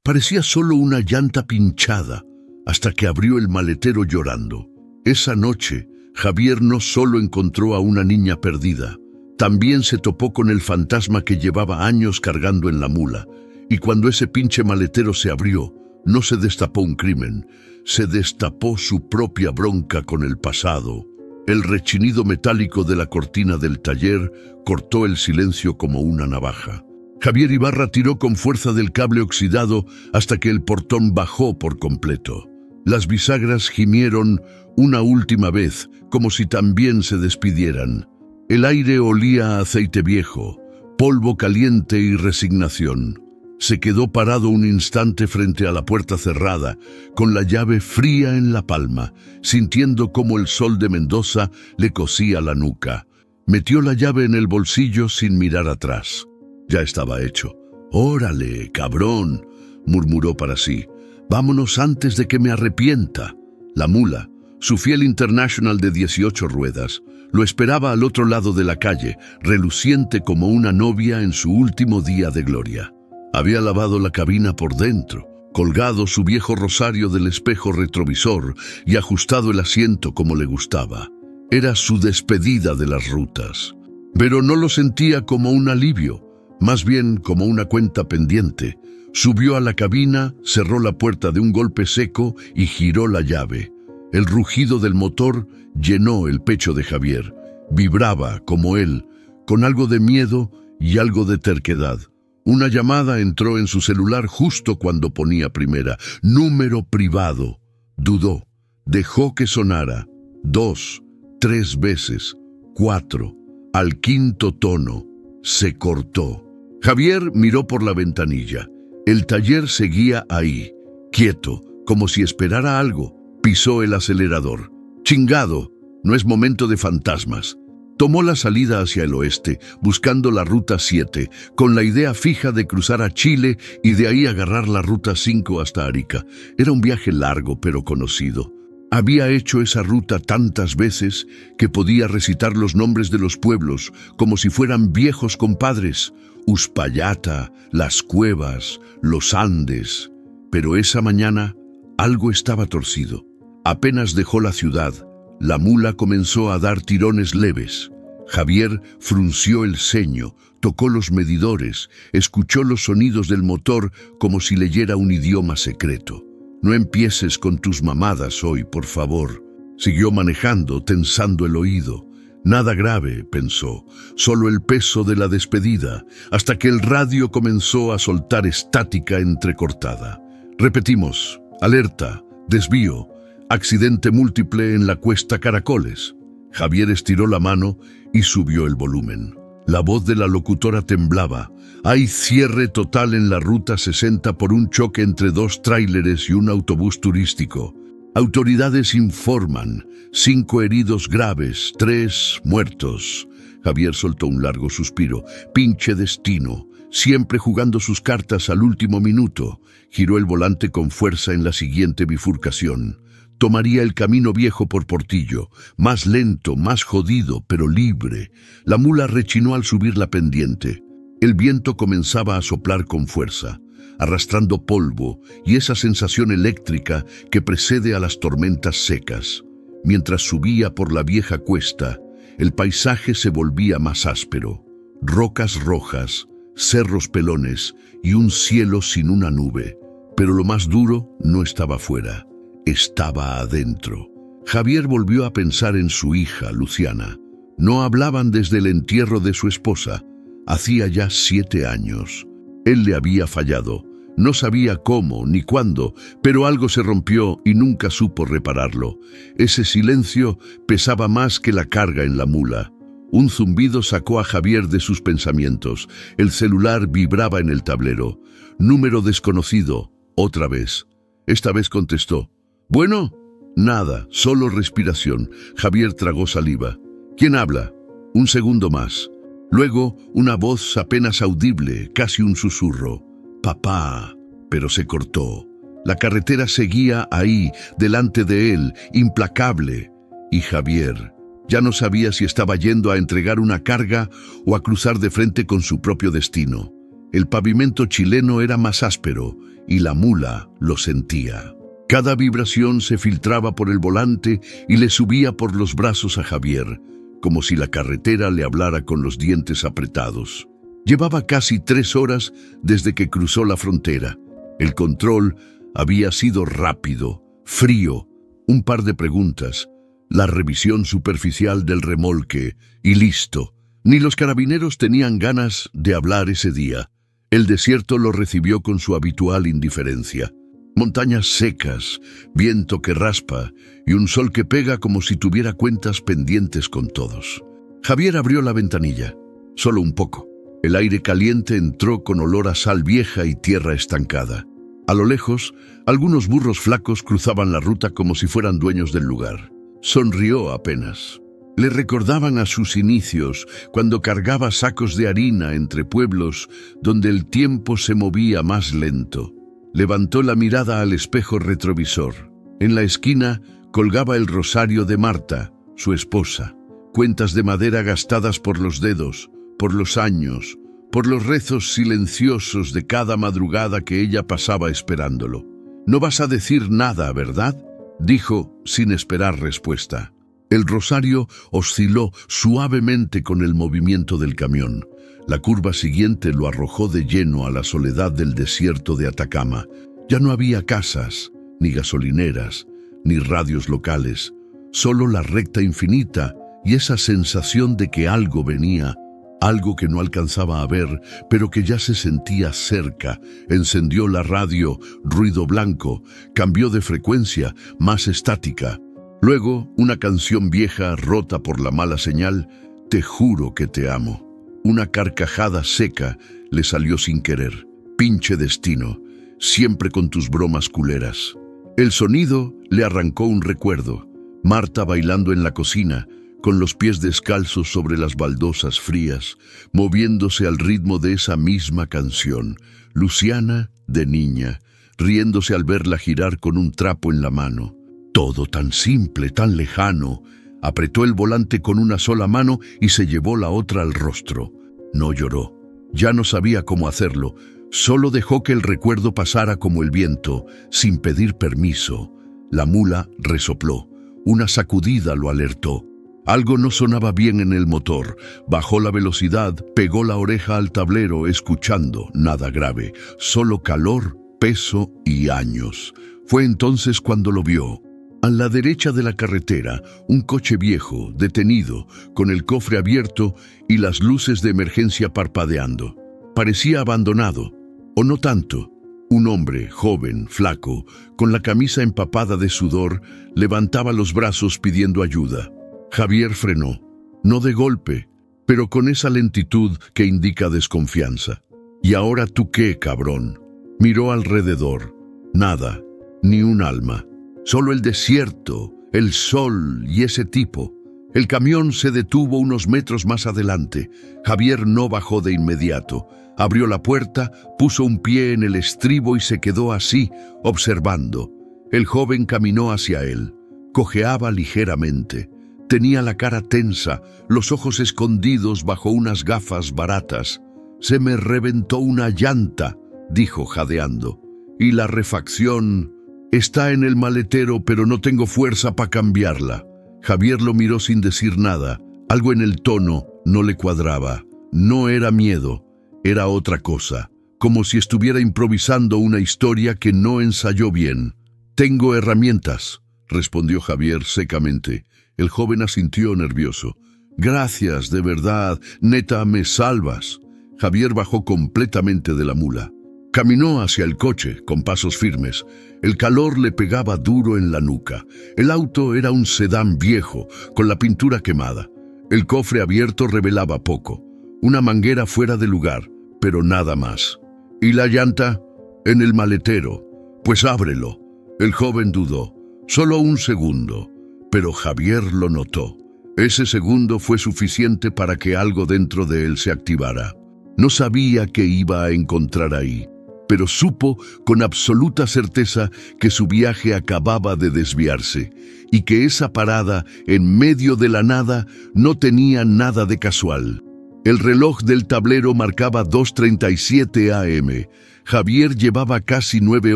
Parecía solo una llanta pinchada, hasta que abrió el maletero llorando. Esa noche, Javier no solo encontró a una niña perdida, también se topó con el fantasma que llevaba años cargando en la mula. Y cuando ese pinche maletero se abrió, no se destapó un crimen, se destapó su propia bronca con el pasado. El rechinido metálico de la cortina del taller cortó el silencio como una navaja. Javier Ibarra tiró con fuerza del cable oxidado hasta que el portón bajó por completo. Las bisagras gimieron una última vez, como si también se despidieran. El aire olía a aceite viejo, polvo caliente y resignación. Se quedó parado un instante frente a la puerta cerrada, con la llave fría en la palma, sintiendo cómo el sol de Mendoza le cosía la nuca. Metió la llave en el bolsillo sin mirar atrás. Ya estaba hecho. «Órale, cabrón», murmuró para sí. «Vámonos antes de que me arrepienta». La mula, su fiel International de 18 ruedas, lo esperaba al otro lado de la calle, reluciente como una novia en su último día de gloria. Había lavado la cabina por dentro, colgado su viejo rosario del espejo retrovisor y ajustado el asiento como le gustaba. Era su despedida de las rutas. Pero no lo sentía como un alivio, más bien como una cuenta pendiente. Subió a la cabina, cerró la puerta de un golpe seco y giró la llave. El rugido del motor llenó el pecho de Javier. Vibraba, como él, con algo de miedo y algo de terquedad. Una llamada entró en su celular justo cuando ponía primera. Número privado. Dudó. Dejó que sonara. 2, 3 veces. 4. Al quinto tono. Se cortó. Javier miró por la ventanilla. El taller seguía ahí, quieto, como si esperara algo. Pisó el acelerador. «Chingado, no es momento de fantasmas». Tomó la salida hacia el oeste, buscando la Ruta 7, con la idea fija de cruzar a Chile y de ahí agarrar la Ruta 5 hasta Arica. Era un viaje largo pero conocido. Había hecho esa ruta tantas veces que podía recitar los nombres de los pueblos como si fueran viejos compadres. Uspallata, Las Cuevas, Los Andes. Pero esa mañana algo estaba torcido. Apenas dejó la ciudad, la mula comenzó a dar tirones leves. Javier frunció el ceño, tocó los medidores, escuchó los sonidos del motor como si leyera un idioma secreto. «No empieces con tus mamadas hoy, por favor». Siguió manejando, tensando el oído. Nada grave, pensó, solo el peso de la despedida, hasta que el radio comenzó a soltar estática entrecortada. Repetimos: alerta, desvío, accidente múltiple en la cuesta Caracoles. Javier estiró la mano y subió el volumen. La voz de la locutora temblaba. «Hay cierre total en la Ruta 60 por un choque entre 2 tráileres y un autobús turístico. Autoridades informan, 5 heridos graves, 3 muertos». Javier soltó un largo suspiro. «Pinche destino, siempre jugando sus cartas al último minuto». Giró el volante con fuerza en la siguiente bifurcación. Tomaría el camino viejo por Portillo, más lento, más jodido, pero libre. La mula rechinó al subir la pendiente. El viento comenzaba a soplar con fuerza, arrastrando polvo y esa sensación eléctrica que precede a las tormentas secas. Mientras subía por la vieja cuesta, el paisaje se volvía más áspero. Rocas rojas, cerros pelones y un cielo sin una nube. Pero lo más duro no estaba fuera. Estaba adentro. Javier volvió a pensar en su hija, Luciana. No hablaban desde el entierro de su esposa. Hacía ya 7 años. Él le había fallado. No sabía cómo ni cuándo, pero algo se rompió y nunca supo repararlo. Ese silencio pesaba más que la carga en la mula. Un zumbido sacó a Javier de sus pensamientos. El celular vibraba en el tablero. Número desconocido, otra vez. Esta vez contestó. «Bueno». Nada, solo respiración. Javier tragó saliva. «¿Quién habla?» Un segundo más. Luego, una voz apenas audible, casi un susurro. «Papá». Pero se cortó. La carretera seguía ahí, delante de él, implacable. Y Javier ya no sabía si estaba yendo a entregar una carga o a cruzar de frente con su propio destino. El pavimento chileno era más áspero y la mula lo sentía. Cada vibración se filtraba por el volante y le subía por los brazos a Javier, como si la carretera le hablara con los dientes apretados. Llevaba casi 3 horas desde que cruzó la frontera. El control había sido rápido, frío, un par de preguntas, la revisión superficial del remolque y listo. Ni los carabineros tenían ganas de hablar ese día. El desierto lo recibió con su habitual indiferencia. Montañas secas, viento que raspa y un sol que pega como si tuviera cuentas pendientes con todos. Javier abrió la ventanilla, solo un poco. El aire caliente entró con olor a sal vieja y tierra estancada. A lo lejos, algunos burros flacos cruzaban la ruta como si fueran dueños del lugar. Sonrió apenas. Le recordaban a sus inicios, cuando cargaba sacos de harina entre pueblos donde el tiempo se movía más lento. Levantó la mirada al espejo retrovisor. En la esquina colgaba el rosario de Marta, su esposa. Cuentas de madera gastadas por los dedos, por los años, por los rezos silenciosos de cada madrugada que ella pasaba esperándolo. «No vas a decir nada, ¿verdad?», dijo sin esperar respuesta. El rosario osciló suavemente con el movimiento del camión. La curva siguiente lo arrojó de lleno a la soledad del desierto de Atacama. Ya no había casas, ni gasolineras, ni radios locales, solo la recta infinita y esa sensación de que algo venía, algo que no alcanzaba a ver, pero que ya se sentía cerca. Encendió la radio, ruido blanco, cambió de frecuencia, más estática. Luego, una canción vieja rota por la mala señal, «Te juro que te amo». Una carcajada seca le salió sin querer. «Pinche destino, siempre con tus bromas culeras». El sonido le arrancó un recuerdo. Marta bailando en la cocina, con los pies descalzos sobre las baldosas frías, moviéndose al ritmo de esa misma canción. Luciana, de niña, riéndose al verla girar con un trapo en la mano. Todo tan simple, tan lejano. Apretó el volante con una sola mano y se llevó la otra al rostro. No lloró. Ya no sabía cómo hacerlo. Solo dejó que el recuerdo pasara como el viento, sin pedir permiso. La mula resopló. Una sacudida lo alertó. Algo no sonaba bien en el motor. Bajó la velocidad, pegó la oreja al tablero, escuchando. Nada grave, solo calor, peso y años. Fue entonces cuando lo vio. A la derecha de la carretera, un coche viejo, detenido, con el cofre abierto y las luces de emergencia parpadeando. Parecía abandonado, o no tanto. Un hombre, joven, flaco, con la camisa empapada de sudor, levantaba los brazos pidiendo ayuda. Javier frenó, no de golpe, pero con esa lentitud que indica desconfianza. «¿Y ahora tú qué, cabrón?». Miró alrededor. Nada, ni un alma. Solo el desierto, el sol y ese tipo. El camión se detuvo unos metros más adelante. Javier no bajó de inmediato. Abrió la puerta, puso un pie en el estribo y se quedó así, observando. El joven caminó hacia él. Cojeaba ligeramente. Tenía la cara tensa, los ojos escondidos bajo unas gafas baratas. «Se me reventó una llanta», dijo jadeando. «Y la refacción está en el maletero, pero no tengo fuerza para cambiarla». Javier lo miró sin decir nada. Algo en el tono no le cuadraba. No era miedo, era otra cosa. Como si estuviera improvisando una historia que no ensayó bien. «Tengo herramientas», respondió Javier secamente. El joven asintió nervioso. «Gracias, de verdad, neta, me salvas». Javier bajó completamente de la mula. Caminó hacia el coche con pasos firmes. El calor le pegaba duro en la nuca. El auto era un sedán viejo, con la pintura quemada. El cofre abierto revelaba poco. Una manguera fuera de lugar, pero nada más. «¿Y la llanta?». «En el maletero». «Pues ábrelo». El joven dudó. Solo un segundo. Pero Javier lo notó. Ese segundo fue suficiente para que algo dentro de él se activara. No sabía qué iba a encontrar ahí, pero supo con absoluta certeza que su viaje acababa de desviarse y que esa parada en medio de la nada no tenía nada de casual. El reloj del tablero marcaba 2:37 a.m. Javier llevaba casi 9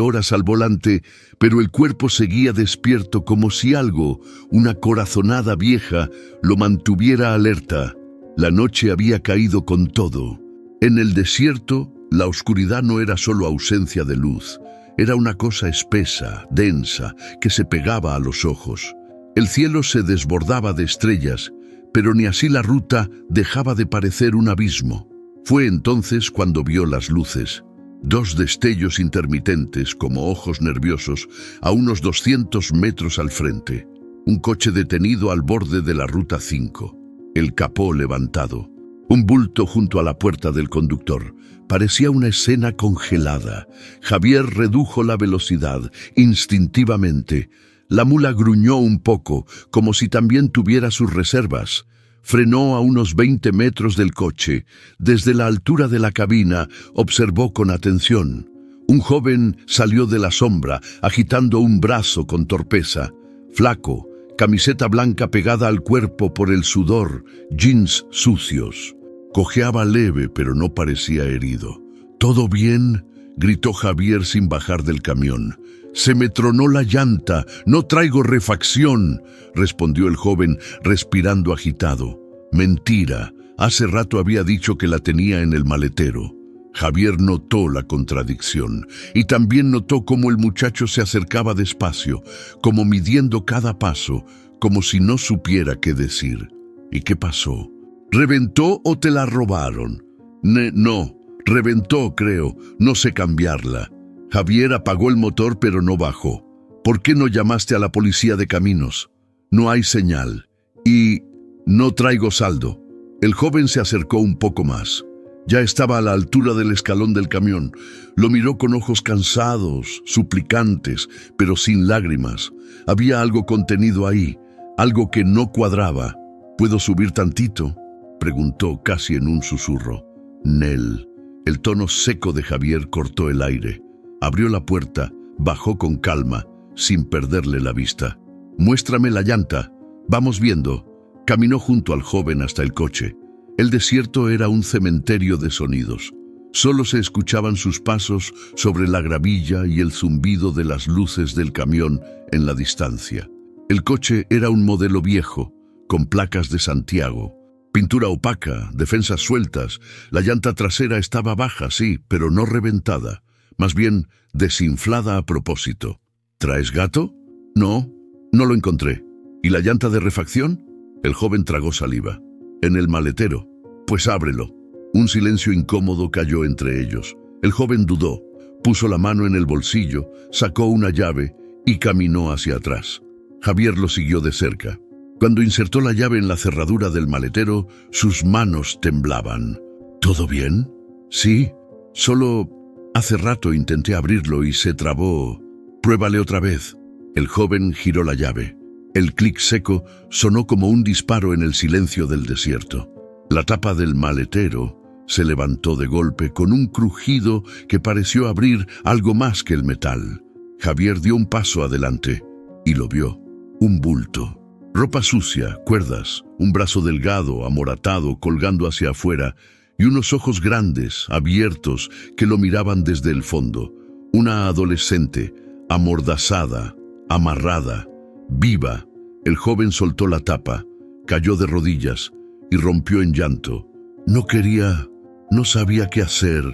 horas al volante, pero el cuerpo seguía despierto como si algo, una corazonada vieja, lo mantuviera alerta. La noche había caído con todo. En el desierto, la oscuridad no era solo ausencia de luz, era una cosa espesa, densa, que se pegaba a los ojos. El cielo se desbordaba de estrellas, pero ni así la ruta dejaba de parecer un abismo. Fue entonces cuando vio las luces. 2 destellos intermitentes, como ojos nerviosos, a unos 200 metros al frente. Un coche detenido al borde de la Ruta 5. El capó levantado. Un bulto junto a la puerta del conductor. Parecía una escena congelada. Javier redujo la velocidad, instintivamente. La mula gruñó un poco, como si también tuviera sus reservas. Frenó a unos 20 metros del coche. Desde la altura de la cabina, observó con atención. Un joven salió de la sombra, agitando un brazo con torpeza. Flaco, camiseta blanca pegada al cuerpo por el sudor, jeans sucios. Cojeaba leve, pero no parecía herido. «¿Todo bien?», gritó Javier sin bajar del camión. «Se me tronó la llanta, no traigo refacción», respondió el joven, respirando agitado. «Mentira, hace rato había dicho que la tenía en el maletero». Javier notó la contradicción y también notó cómo el muchacho se acercaba despacio, como midiendo cada paso, como si no supiera qué decir. «¿Y qué pasó? ¿Reventó o te la robaron?» No, reventó, creo, no sé cambiarla». Javier apagó el motor pero no bajó. «¿Por qué no llamaste a la policía de caminos?» «No hay señal. Y no traigo saldo». El joven se acercó un poco más. Ya estaba a la altura del escalón del camión. Lo miró con ojos cansados, suplicantes, pero sin lágrimas. Había algo contenido ahí, algo que no cuadraba. «¿Puedo subir tantito?», preguntó casi en un susurro. «Nel». El tono seco de Javier cortó el aire. Abrió la puerta, bajó con calma, sin perderle la vista. «Muéstrame la llanta. Vamos viendo». Caminó junto al joven hasta el coche. El desierto era un cementerio de sonidos. Solo se escuchaban sus pasos sobre la gravilla y el zumbido de las luces del camión en la distancia. El coche era un modelo viejo, con placas de Santiago. Pintura opaca, defensas sueltas. La llanta trasera estaba baja, sí, pero no reventada. Más bien desinflada a propósito. «¿Traes gato?» «No, no lo encontré». «¿Y la llanta de refacción?» El joven tragó saliva. «En el maletero». «Pues ábrelo». Un silencio incómodo cayó entre ellos. El joven dudó, puso la mano en el bolsillo, sacó una llave y caminó hacia atrás. Javier lo siguió de cerca. Cuando insertó la llave en la cerradura del maletero, sus manos temblaban. «¿Todo bien?» «Sí, solo hace rato intenté abrirlo y se trabó». «Pruébale otra vez». El joven giró la llave. El clic seco sonó como un disparo en el silencio del desierto. La tapa del maletero se levantó de golpe con un crujido que pareció abrir algo más que el metal. Javier dio un paso adelante y lo vio. Un bulto. Ropa sucia, cuerdas, un brazo delgado, amoratado, colgando hacia afuera, y unos ojos grandes, abiertos, que lo miraban desde el fondo. Una adolescente, amordazada, amarrada, viva. El joven soltó la tapa, cayó de rodillas y rompió en llanto. No sabía qué hacer.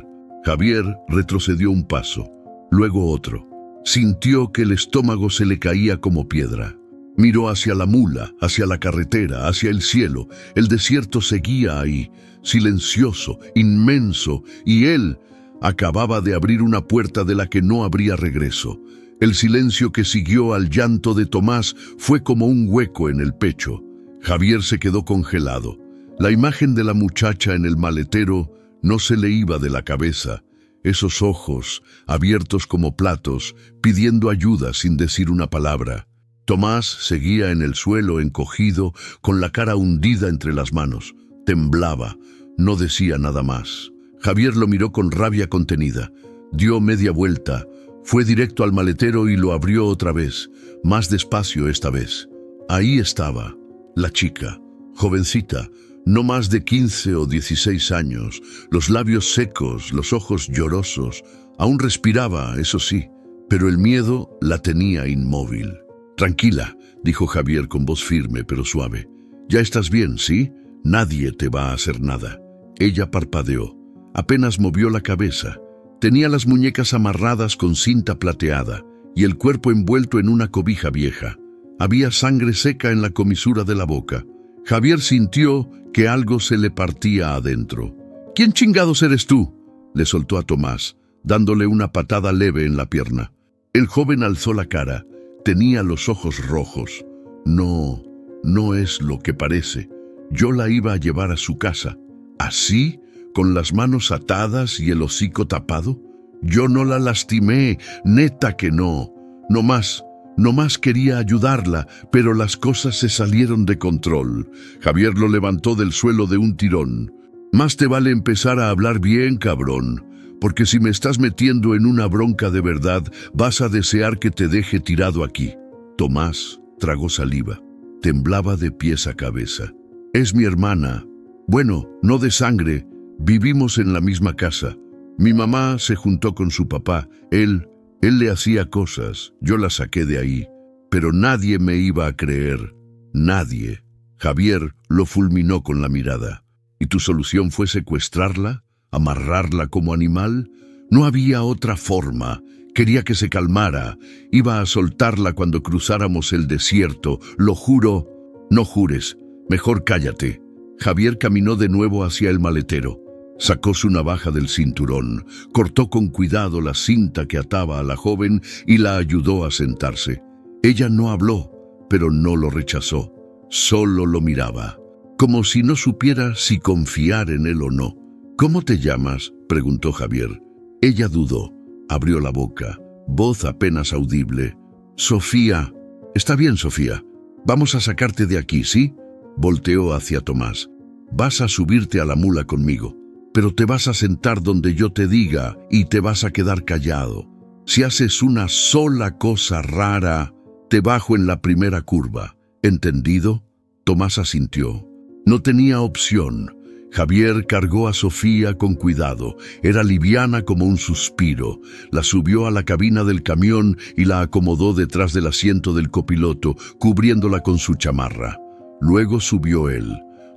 Javier retrocedió un paso, luego otro. Sintió que el estómago se le caía como piedra. Miró hacia la mula, hacia la carretera, hacia el cielo. El desierto seguía ahí, silencioso, inmenso, y él acababa de abrir una puerta de la que no habría regreso. El silencio que siguió al llanto de Tomás fue como un hueco en el pecho. Javier se quedó congelado. La imagen de la muchacha en el maletero no se le iba de la cabeza. Esos ojos, abiertos como platos, pidiendo ayuda sin decir una palabra. Tomás seguía en el suelo encogido, con la cara hundida entre las manos. Temblaba, no decía nada más. Javier lo miró con rabia contenida. Dio media vuelta, fue directo al maletero y lo abrió otra vez, más despacio esta vez. Ahí estaba, la chica, jovencita, no más de 15 o 16 años, los labios secos, los ojos llorosos. Aún respiraba, eso sí, pero el miedo la tenía inmóvil. «Tranquila», dijo Javier con voz firme pero suave. «Ya estás bien, ¿sí? Nadie te va a hacer nada». Ella parpadeó. Apenas movió la cabeza. Tenía las muñecas amarradas con cinta plateada y el cuerpo envuelto en una cobija vieja. Había sangre seca en la comisura de la boca. Javier sintió que algo se le partía adentro. «¿Quién chingados eres tú?», le soltó a Tomás, dándole una patada leve en la pierna. El joven alzó la cara. Tenía los ojos rojos. «No, no es lo que parece. Yo la iba a llevar a su casa. ¿Así? ¿Con las manos atadas y el hocico tapado? Yo no la lastimé, neta que no. No más quería ayudarla, pero las cosas se salieron de control». Javier lo levantó del suelo de un tirón. «Más te vale empezar a hablar bien, cabrón, porque si me estás metiendo en una bronca de verdad, vas a desear que te deje tirado aquí». Tomás tragó saliva. Temblaba de pies a cabeza. «Es mi hermana. Bueno, no de sangre. Vivimos en la misma casa. Mi mamá se juntó con su papá. Él le hacía cosas. Yo la saqué de ahí. Pero nadie me iba a creer. Nadie». Javier lo fulminó con la mirada. «¿Y tu solución fue secuestrarla? ¿Amarrarla como animal? No había otra forma. Quería que se calmara. Iba a soltarla cuando cruzáramos el desierto. Lo juro». «No jures. Mejor cállate». Javier caminó de nuevo hacia el maletero. Sacó su navaja del cinturón, cortó con cuidado la cinta que ataba a la joven y la ayudó a sentarse. Ella no habló, pero no lo rechazó. Solo lo miraba, como si no supiera si confiar en él o no. «¿Cómo te llamas?», preguntó Javier. Ella dudó. Abrió la boca, voz apenas audible. «Sofía». «Está bien, Sofía. Vamos a sacarte de aquí, ¿sí?». Volteó hacia Tomás. «Vas a subirte a la mula conmigo, pero te vas a sentar donde yo te diga y te vas a quedar callado. Si haces una sola cosa rara, te bajo en la primera curva. ¿Entendido?». Tomás asintió. No tenía opción. Javier cargó a Sofía con cuidado. Era liviana como un suspiro. La subió a la cabina del camión y la acomodó detrás del asiento del copiloto, cubriéndola con su chamarra. Luego subió él.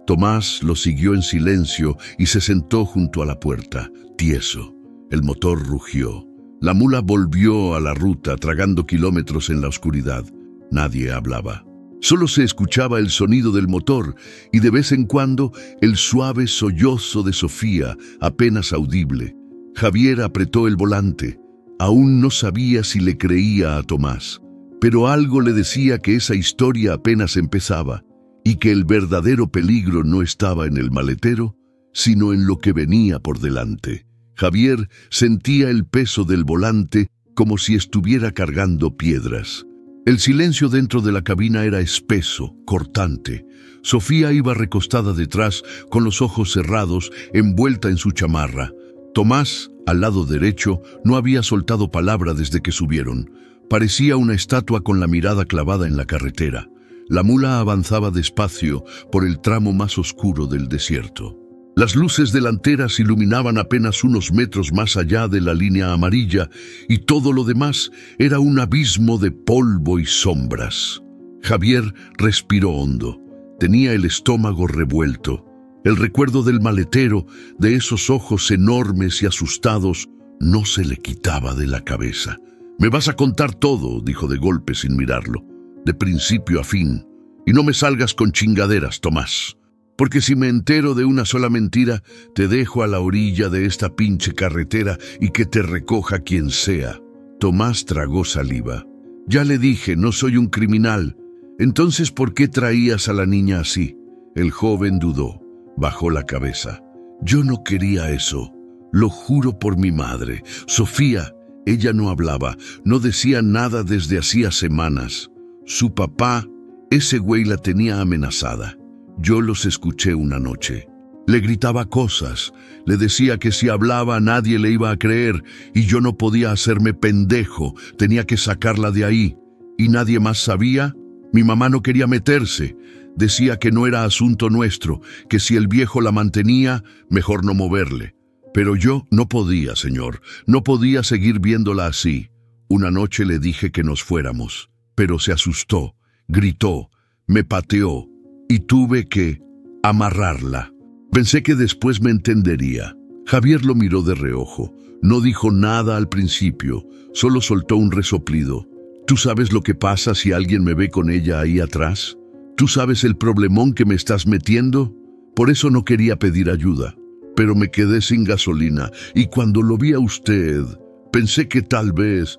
Tomás lo siguió en silencio y se sentó junto a la puerta, tieso. El motor rugió. La mula volvió a la ruta, tragando kilómetros en la oscuridad. Nadie hablaba. Solo se escuchaba el sonido del motor y de vez en cuando el suave sollozo de Sofía, apenas audible. Javier apretó el volante. Aún no sabía si le creía a Tomás, pero algo le decía que esa historia apenas empezaba y que el verdadero peligro no estaba en el maletero, sino en lo que venía por delante. Javier sentía el peso del volante como si estuviera cargando piedras. El silencio dentro de la cabina era espeso, cortante. Sofía iba recostada detrás, con los ojos cerrados, envuelta en su chamarra. Tomás, al lado derecho, no había soltado palabra desde que subieron. Parecía una estatua con la mirada clavada en la carretera. La mula avanzaba despacio por el tramo más oscuro del desierto. Las luces delanteras iluminaban apenas unos metros más allá de la línea amarilla y todo lo demás era un abismo de polvo y sombras. Javier respiró hondo. Tenía el estómago revuelto. El recuerdo del maletero, de esos ojos enormes y asustados, no se le quitaba de la cabeza. «Me vas a contar todo», dijo de golpe sin mirarlo, de principio a fin. «Y no me salgas con chingaderas, Tomás. Porque si me entero de una sola mentira, te dejo a la orilla de esta pinche carretera y que te recoja quien sea». Tomás tragó saliva. «Ya le dije, no soy un criminal. Entonces, ¿por qué traías a la niña así?». El joven dudó. Bajó la cabeza. «Yo no quería eso. Lo juro por mi madre. Sofía». Ella no hablaba, no decía nada desde hacía semanas. Su papá, ese güey la tenía amenazada. Yo los escuché una noche. Le gritaba cosas, le decía que si hablaba nadie le iba a creer y yo no podía hacerme pendejo, tenía que sacarla de ahí. ¿Y nadie más sabía? Mi mamá no quería meterse. Decía que no era asunto nuestro, que si el viejo la mantenía, mejor no moverle. Pero yo no podía, señor, no podía seguir viéndola así. Una noche le dije que nos fuéramos, pero se asustó, gritó, me pateó y tuve que amarrarla. Pensé que después me entendería. Javier lo miró de reojo. No dijo nada al principio, solo soltó un resoplido. ¿Tú sabes lo que pasa si alguien me ve con ella ahí atrás? ¿Tú sabes el problemón que me estás metiendo? Por eso no quería pedir ayuda. Pero me quedé sin gasolina y cuando lo vi a usted, pensé que tal vez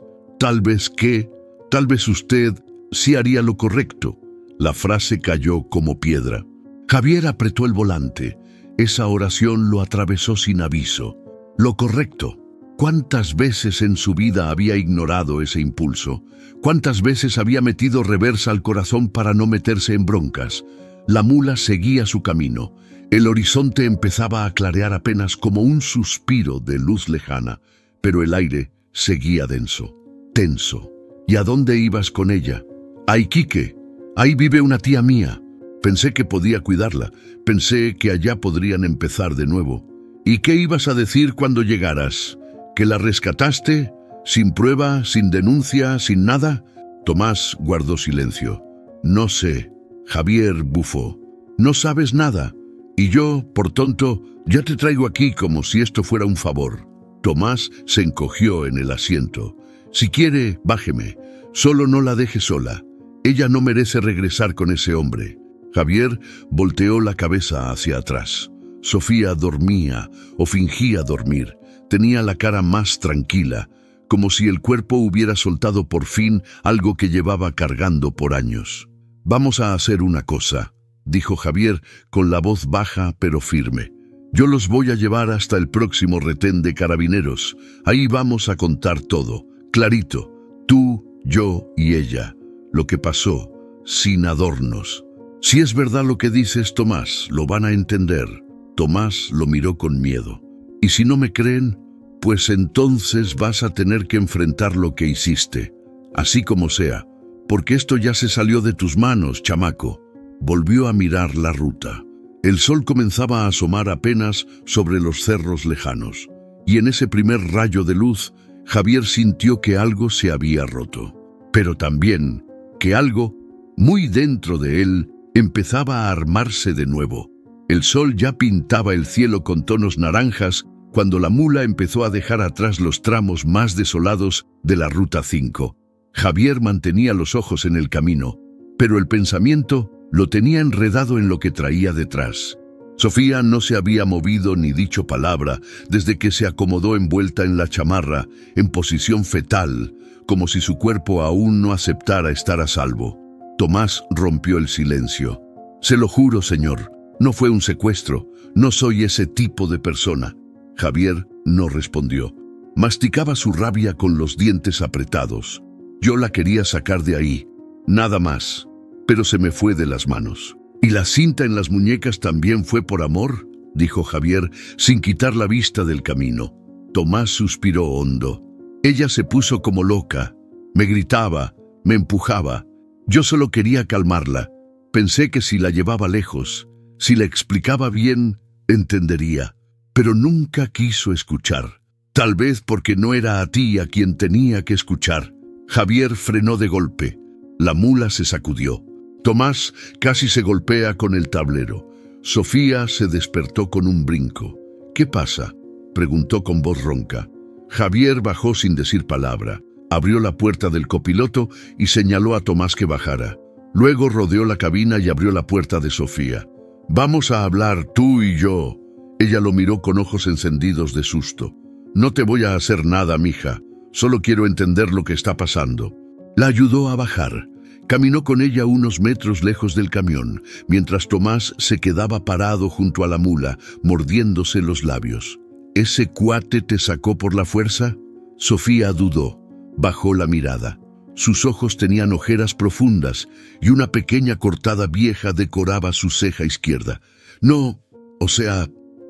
usted sí haría lo correcto. La frase cayó como piedra. Javier apretó el volante. Esa oración lo atravesó sin aviso. Lo correcto. ¿Cuántas veces en su vida había ignorado ese impulso? ¿Cuántas veces había metido reversa al corazón para no meterse en broncas? La mula seguía su camino. El horizonte empezaba a clarear apenas como un suspiro de luz lejana, pero el aire seguía denso, tenso. ¿Y a dónde ibas con ella? A Iquique. Ahí vive una tía mía. Pensé que podía cuidarla. Pensé que allá podrían empezar de nuevo. ¿Y qué ibas a decir cuando llegaras? ¿Que la rescataste? ¿Sin prueba, sin denuncia, sin nada? Tomás guardó silencio. No sé. Javier bufó. No sabes nada. Y yo, por tonto, ya te traigo aquí como si esto fuera un favor. Tomás se encogió en el asiento. Si quiere, bájeme. Solo no la deje sola. Ella no merece regresar con ese hombre. Javier volteó la cabeza hacia atrás. Sofía dormía o fingía dormir. Tenía la cara más tranquila, como si el cuerpo hubiera soltado por fin algo que llevaba cargando por años. Vamos a hacer una cosa, dijo Javier con la voz baja pero firme. Yo los voy a llevar hasta el próximo retén de carabineros. Ahí vamos a contar todo, clarito. Tú, yo y ella. Lo que pasó, sin adornos. Si es verdad lo que dices, Tomás, lo van a entender. Tomás lo miró con miedo. Y si no me creen, pues entonces vas a tener que enfrentar lo que hiciste, así como sea, porque esto ya se salió de tus manos, chamaco. Volvió a mirar la ruta. El sol comenzaba a asomar apenas sobre los cerros lejanos, y en ese primer rayo de luz, Javier sintió que algo se había roto, pero también que algo, muy dentro de él, empezaba a armarse de nuevo. El sol ya pintaba el cielo con tonos naranjas cuando la mula empezó a dejar atrás los tramos más desolados de la Ruta 5. Javier mantenía los ojos en el camino, pero el pensamiento lo tenía enredado en lo que traía detrás. Sofía no se había movido ni dicho palabra desde que se acomodó envuelta en la chamarra, en posición fetal, como si su cuerpo aún no aceptara estar a salvo. Tomás rompió el silencio. Se lo juro, señor, no fue un secuestro, no soy ese tipo de persona. Javier no respondió. Masticaba su rabia con los dientes apretados. Yo la quería sacar de ahí, nada más, pero se me fue de las manos. ¿Y la cinta en las muñecas también fue por amor?, dijo Javier, sin quitar la vista del camino. Tomás suspiró hondo. Ella se puso como loca. Me gritaba, me empujaba. Yo solo quería calmarla. Pensé que si la llevaba lejos, si la explicaba bien, entendería. Pero nunca quiso escuchar. Tal vez porque no era a ti a quien tenía que escuchar. Javier frenó de golpe. La mula se sacudió. Tomás casi se golpea con el tablero. Sofía se despertó con un brinco. ¿Qué pasa?, preguntó con voz ronca. Javier bajó sin decir palabra. Abrió la puerta del copiloto y señaló a Tomás que bajara. Luego rodeó la cabina y abrió la puerta de Sofía. Vamos a hablar tú y yo. Ella lo miró con ojos encendidos de susto. No te voy a hacer nada, mija. Solo quiero entender lo que está pasando. La ayudó a bajar. Caminó con ella unos metros lejos del camión, mientras Tomás se quedaba parado junto a la mula, mordiéndose los labios. ¿Ese cuate te sacó por la fuerza? Sofía dudó. Bajó la mirada. Sus ojos tenían ojeras profundas y una pequeña cortada vieja decoraba su ceja izquierda. No,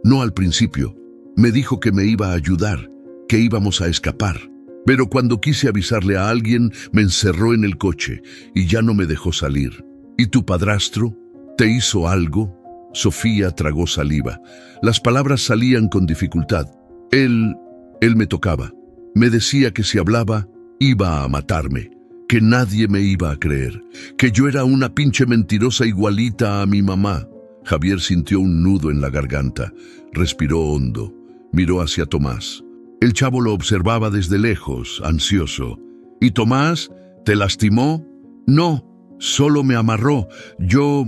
no al principio. Me dijo que me iba a ayudar, que íbamos a escapar. Pero cuando quise avisarle a alguien, me encerró en el coche y ya no me dejó salir. ¿Y tu padrastro? ¿Te hizo algo? Sofía tragó saliva. Las palabras salían con dificultad. Él me tocaba. Me decía que si hablaba, iba a matarme, que nadie me iba a creer, que yo era una pinche mentirosa igualita a mi mamá. Javier sintió un nudo en la garganta. Respiró hondo. Miró hacia Tomás. El chavo lo observaba desde lejos, ansioso. ¿Y Tomás? ¿Te lastimó? No, solo me amarró. Yo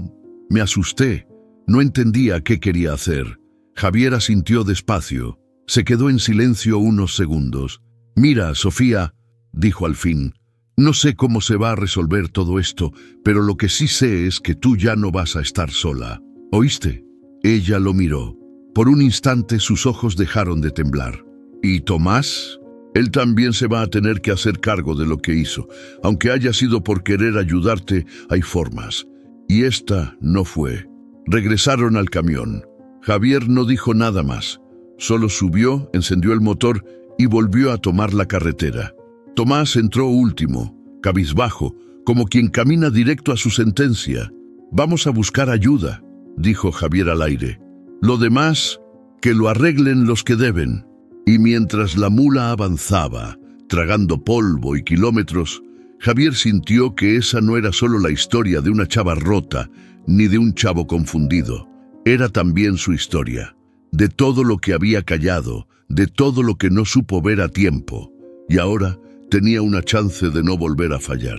me asusté. No entendía qué quería hacer. Javier asintió despacio. Se quedó en silencio unos segundos. «Mira, Sofía», dijo al fin, «no sé cómo se va a resolver todo esto, pero lo que sí sé es que tú ya no vas a estar sola. ¿Oíste?» Ella lo miró. Por un instante sus ojos dejaron de temblar. «¿Y Tomás?» «Él también se va a tener que hacer cargo de lo que hizo. Aunque haya sido por querer ayudarte, hay formas. Y esta no fue». Regresaron al camión. Javier no dijo nada más. Solo subió, encendió el motor y volvió a tomar la carretera. Tomás entró último, cabizbajo, como quien camina directo a su sentencia. «Vamos a buscar ayuda», dijo Javier al aire. «Lo demás, que lo arreglen los que deben». Y mientras la mula avanzaba, tragando polvo y kilómetros, Javier sintió que esa no era solo la historia de una chava rota, ni de un chavo confundido. Era también su historia, de todo lo que había callado, de todo lo que no supo ver a tiempo. Y ahora tenía una chance de no volver a fallar.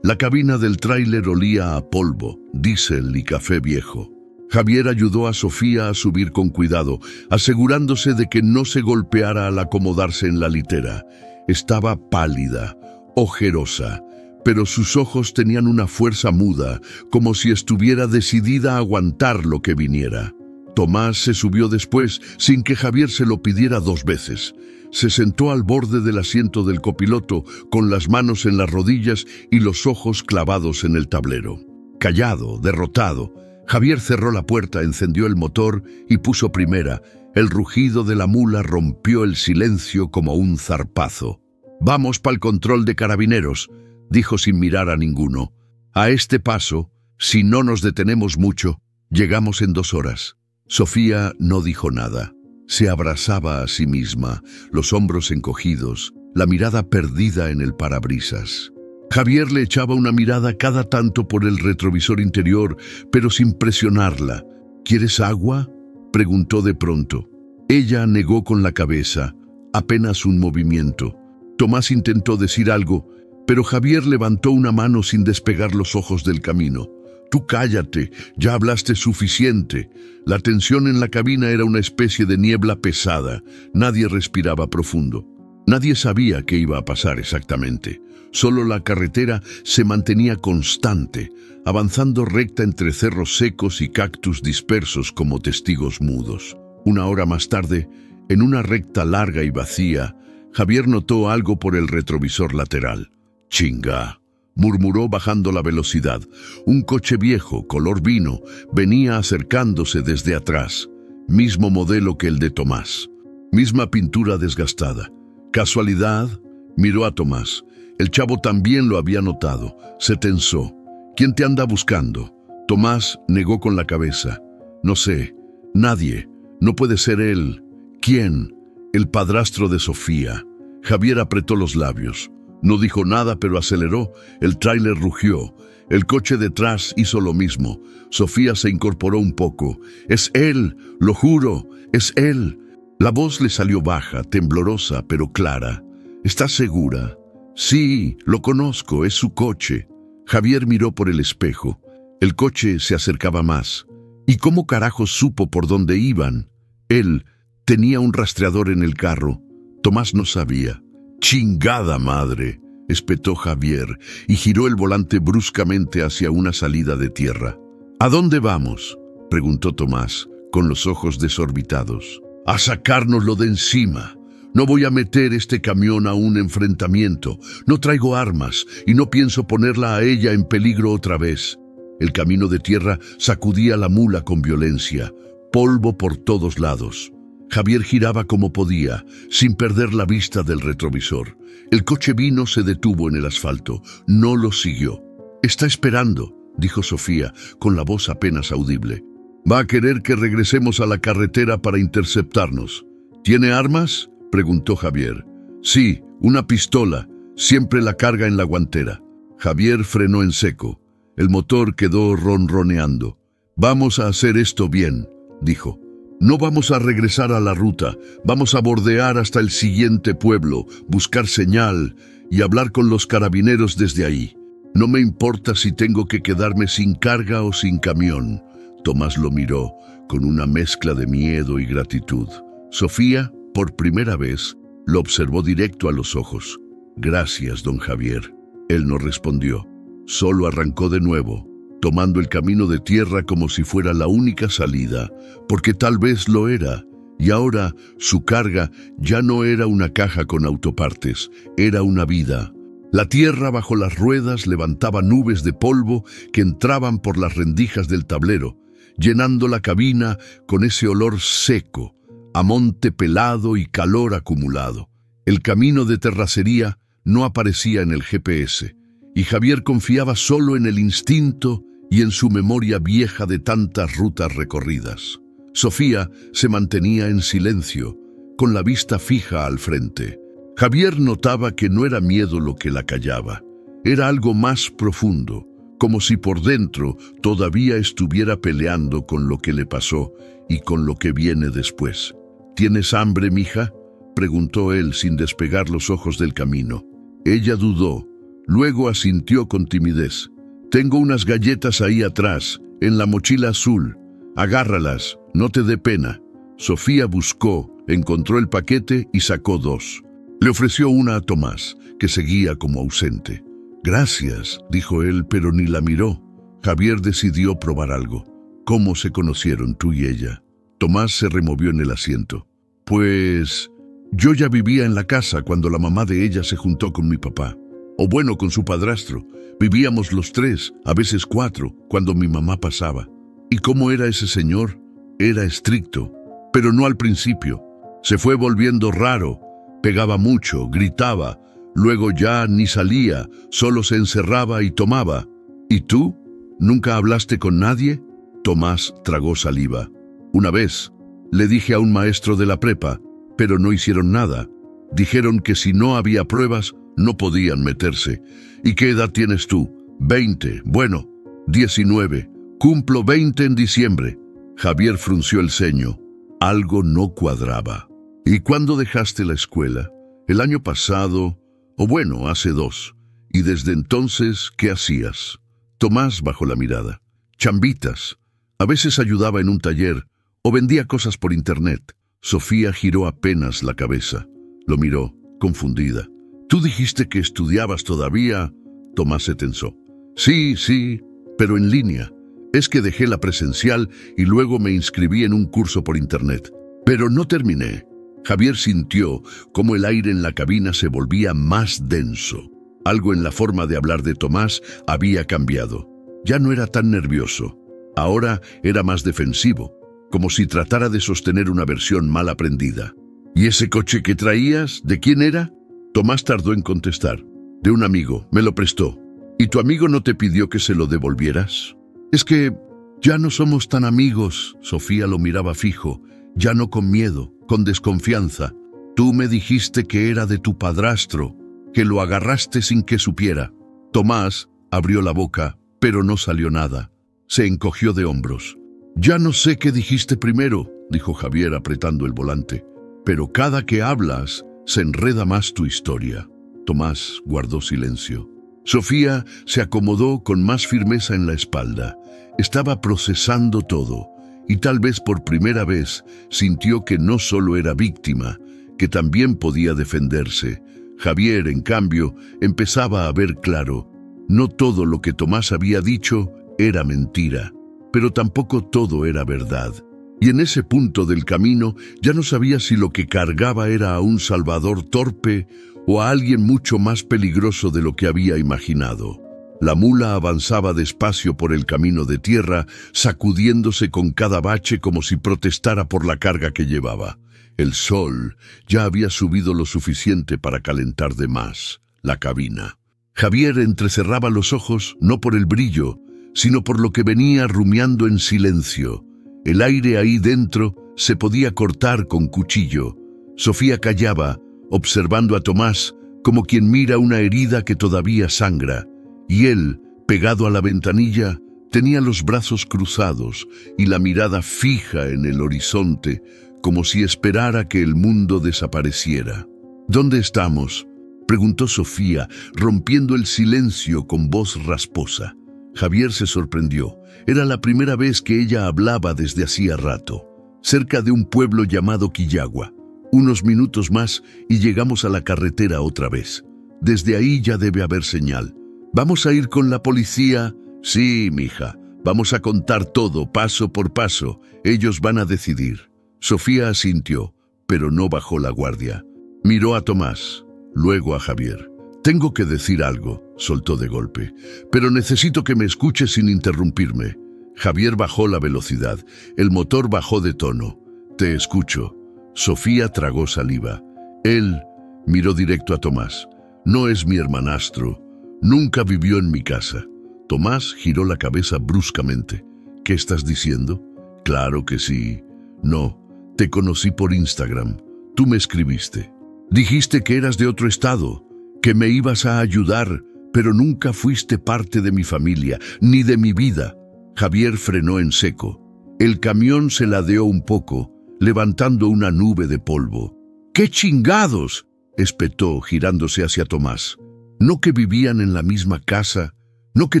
La cabina del tráiler olía a polvo, diésel y café viejo. Javier ayudó a Sofía a subir con cuidado, asegurándose de que no se golpeara al acomodarse en la litera. Estaba pálida, ojerosa, pero sus ojos tenían una fuerza muda, como si estuviera decidida a aguantar lo que viniera. Tomás se subió después, sin que Javier se lo pidiera 2 veces. Se sentó al borde del asiento del copiloto, con las manos en las rodillas y los ojos clavados en el tablero. Callado, derrotado, Javier cerró la puerta, encendió el motor y puso primera. El rugido de la mula rompió el silencio como un zarpazo. «Vamos pa'l control de carabineros», dijo sin mirar a ninguno. «A este paso, si no nos detenemos mucho, llegamos en 2 horas». Sofía no dijo nada. Se abrazaba a sí misma, los hombros encogidos, la mirada perdida en el parabrisas. Javier le echaba una mirada cada tanto por el retrovisor interior, pero sin presionarla. «¿Quieres agua?», preguntó de pronto. Ella negó con la cabeza, apenas un movimiento. Tomás intentó decir algo, pero Javier levantó una mano sin despegar los ojos del camino. «Tú cállate, ya hablaste suficiente». La tensión en la cabina era una especie de niebla pesada. Nadie respiraba profundo. Nadie sabía qué iba a pasar exactamente. Solo la carretera se mantenía constante, avanzando recta entre cerros secos y cactus dispersos como testigos mudos. 1 hora más tarde, en una recta larga y vacía, Javier notó algo por el retrovisor lateral. «Chinga», murmuró bajando la velocidad. Un coche viejo, color vino, venía acercándose desde atrás. Mismo modelo que el de Tomás. Misma pintura desgastada. ¿Casualidad? Miró a Tomás. El chavo también lo había notado. Se tensó. «¿Quién te anda buscando?» Tomás negó con la cabeza. «No sé. Nadie. No puede ser él». «¿Quién?» «El padrastro de Sofía». Javier apretó los labios. No dijo nada, pero aceleró. El tráiler rugió. El coche detrás hizo lo mismo. Sofía se incorporó un poco. «Es él, lo juro, es él». La voz le salió baja, temblorosa, pero clara. «¿Estás segura?» «Sí, lo conozco, es su coche». Javier miró por el espejo. El coche se acercaba más. ¿Y cómo carajos supo por dónde iban? Él tenía un rastreador en el carro. Tomás no sabía. «¡Chingada madre!», espetó Javier y giró el volante bruscamente hacia una salida de tierra. «¿A dónde vamos?», preguntó Tomás, con los ojos desorbitados. «A sacárnoslo de encima. No voy a meter este camión a un enfrentamiento. No traigo armas y no pienso ponerla a ella en peligro otra vez». El camino de tierra sacudía la mula con violencia. Polvo por todos lados. Javier giraba como podía, sin perder la vista del retrovisor. El coche vino se detuvo en el asfalto. No lo siguió. «Está esperando», dijo Sofía, con la voz apenas audible. «Va a querer que regresemos a la carretera para interceptarnos». «¿Tiene armas?», preguntó Javier. «Sí, una pistola. Siempre la carga en la guantera». Javier frenó en seco. El motor quedó ronroneando. «Vamos a hacer esto bien», dijo. «No vamos a regresar a la ruta. Vamos a bordear hasta el siguiente pueblo, buscar señal y hablar con los carabineros desde ahí. No me importa si tengo que quedarme sin carga o sin camión». Tomás lo miró con una mezcla de miedo y gratitud. Sofía, por primera vez, lo observó directo a los ojos. «Gracias, don Javier». Él no respondió. Solo arrancó de nuevo, tomando el camino de tierra como si fuera la única salida, porque tal vez lo era. Y ahora su carga ya no era una caja con autopartes, era una vida. La tierra bajo las ruedas levantaba nubes de polvo que entraban por las rendijas del tablero, llenando la cabina con ese olor seco, a monte pelado y calor acumulado. El camino de terracería no aparecía en el GPS, y Javier confiaba solo en el instinto y en su memoria vieja de tantas rutas recorridas. Sofía se mantenía en silencio, con la vista fija al frente. Javier notaba que no era miedo lo que la callaba, era algo más profundo, como si por dentro todavía estuviera peleando con lo que le pasó y con lo que viene después. «¿Tienes hambre, mija?», preguntó él sin despegar los ojos del camino. Ella dudó, luego asintió con timidez. «Tengo unas galletas ahí atrás, en la mochila azul. Agárralas, no te dé pena». Sofía buscó, encontró el paquete y sacó 2. Le ofreció una a Tomás, que seguía como ausente. «Gracias», dijo él, pero ni la miró. Javier decidió probar algo. «¿Cómo se conocieron tú y ella?». Tomás se removió en el asiento. «Pues yo ya vivía en la casa cuando la mamá de ella se juntó con mi papá. O bueno, con su padrastro. Vivíamos los 3, a veces 4, cuando mi mamá pasaba. ¿Y cómo era ese señor? Era estricto, pero no al principio. Se fue volviendo raro. Pegaba mucho, gritaba. Luego ya ni salía, solo se encerraba y tomaba. ¿Y tú? ¿Nunca hablaste con nadie?». Tomás tragó saliva. «Una vez, le dije a un maestro de la prepa, pero no hicieron nada. Dijeron que si no había pruebas, no podían meterse». «¿Y qué edad tienes tú?». «20, bueno, 19. Cumplo 20 en diciembre». Javier frunció el ceño. Algo no cuadraba. «¿Y cuándo dejaste la escuela?». «El año pasado, o bueno, hace 2. «¿Y desde entonces qué hacías?». Tomás bajó la mirada. «Chambitas. A veces ayudaba en un taller o vendía cosas por internet». Sofía giró apenas la cabeza. Lo miró, confundida. «¿Tú dijiste que estudiabas todavía?». Tomás se tensó. Sí, pero en línea. Es que dejé la presencial y luego me inscribí en un curso por internet. Pero no terminé». Javier sintió cómo el aire en la cabina se volvía más denso. Algo en la forma de hablar de Tomás había cambiado. Ya no era tan nervioso. Ahora era más defensivo, como si tratara de sostener una versión mal aprendida. «¿Y ese coche que traías, de quién era?». Tomás tardó en contestar. «De un amigo, me lo prestó». «¿Y tu amigo no te pidió que se lo devolvieras?». «Es que ya no somos tan amigos». Sofía lo miraba fijo, ya no con miedo, con desconfianza. «Tú me dijiste que era de tu padrastro, que lo agarraste sin que supiera». Tomás abrió la boca, pero no salió nada. Se encogió de hombros. «Ya no sé qué dijiste primero», dijo Javier apretando el volante. «Pero cada que hablas, se enreda más tu historia». Tomás guardó silencio. Sofía se acomodó con más firmeza en la espalda. Estaba procesando todo, y tal vez por primera vez sintió que no solo era víctima, que también podía defenderse. Javier, en cambio, empezaba a ver claro. No todo lo que Tomás había dicho era mentira, pero tampoco todo era verdad. Y en ese punto del camino ya no sabía si lo que cargaba era a un salvador torpe o a alguien mucho más peligroso de lo que había imaginado. La mula avanzaba despacio por el camino de tierra, sacudiéndose con cada bache como si protestara por la carga que llevaba. El sol ya había subido lo suficiente para calentar de más la cabina. Javier entrecerraba los ojos no por el brillo, sino por lo que venía rumiando en silencio. El aire ahí dentro se podía cortar con cuchillo. Sofía callaba, observando a Tomás como quien mira una herida que todavía sangra, y él, pegado a la ventanilla, tenía los brazos cruzados y la mirada fija en el horizonte, como si esperara que el mundo desapareciera. ¿Dónde estamos?, preguntó Sofía, rompiendo el silencio con voz rasposa. Javier se sorprendió. Era la primera vez que ella hablaba desde hacía rato. Cerca de un pueblo llamado Quillagua. Unos minutos más y llegamos a la carretera otra vez. Desde ahí ya debe haber señal. ¿Vamos a ir con la policía? Sí, mija. Vamos a contar todo, paso por paso. Ellos van a decidir. Sofía asintió, pero no bajó la guardia. Miró a Tomás, luego a Javier. Tengo que decir algo, soltó de golpe, pero necesito que me escuches sin interrumpirme. Javier bajó la velocidad. El motor bajó de tono. Te escucho. Sofía tragó saliva. Él miró directo a Tomás. No es mi hermanastro. Nunca vivió en mi casa. Tomás giró la cabeza bruscamente. ¿Qué estás diciendo? Claro que sí. No, te conocí por Instagram. Tú me escribiste. Dijiste que eras de otro estado, que me ibas a ayudar, pero nunca fuiste parte de mi familia, ni de mi vida. Javier frenó en seco. El camión se ladeó un poco, levantando una nube de polvo. ¡Qué chingados!, espetó, girándose hacia Tomás. ¿No que vivían en la misma casa? ¿No que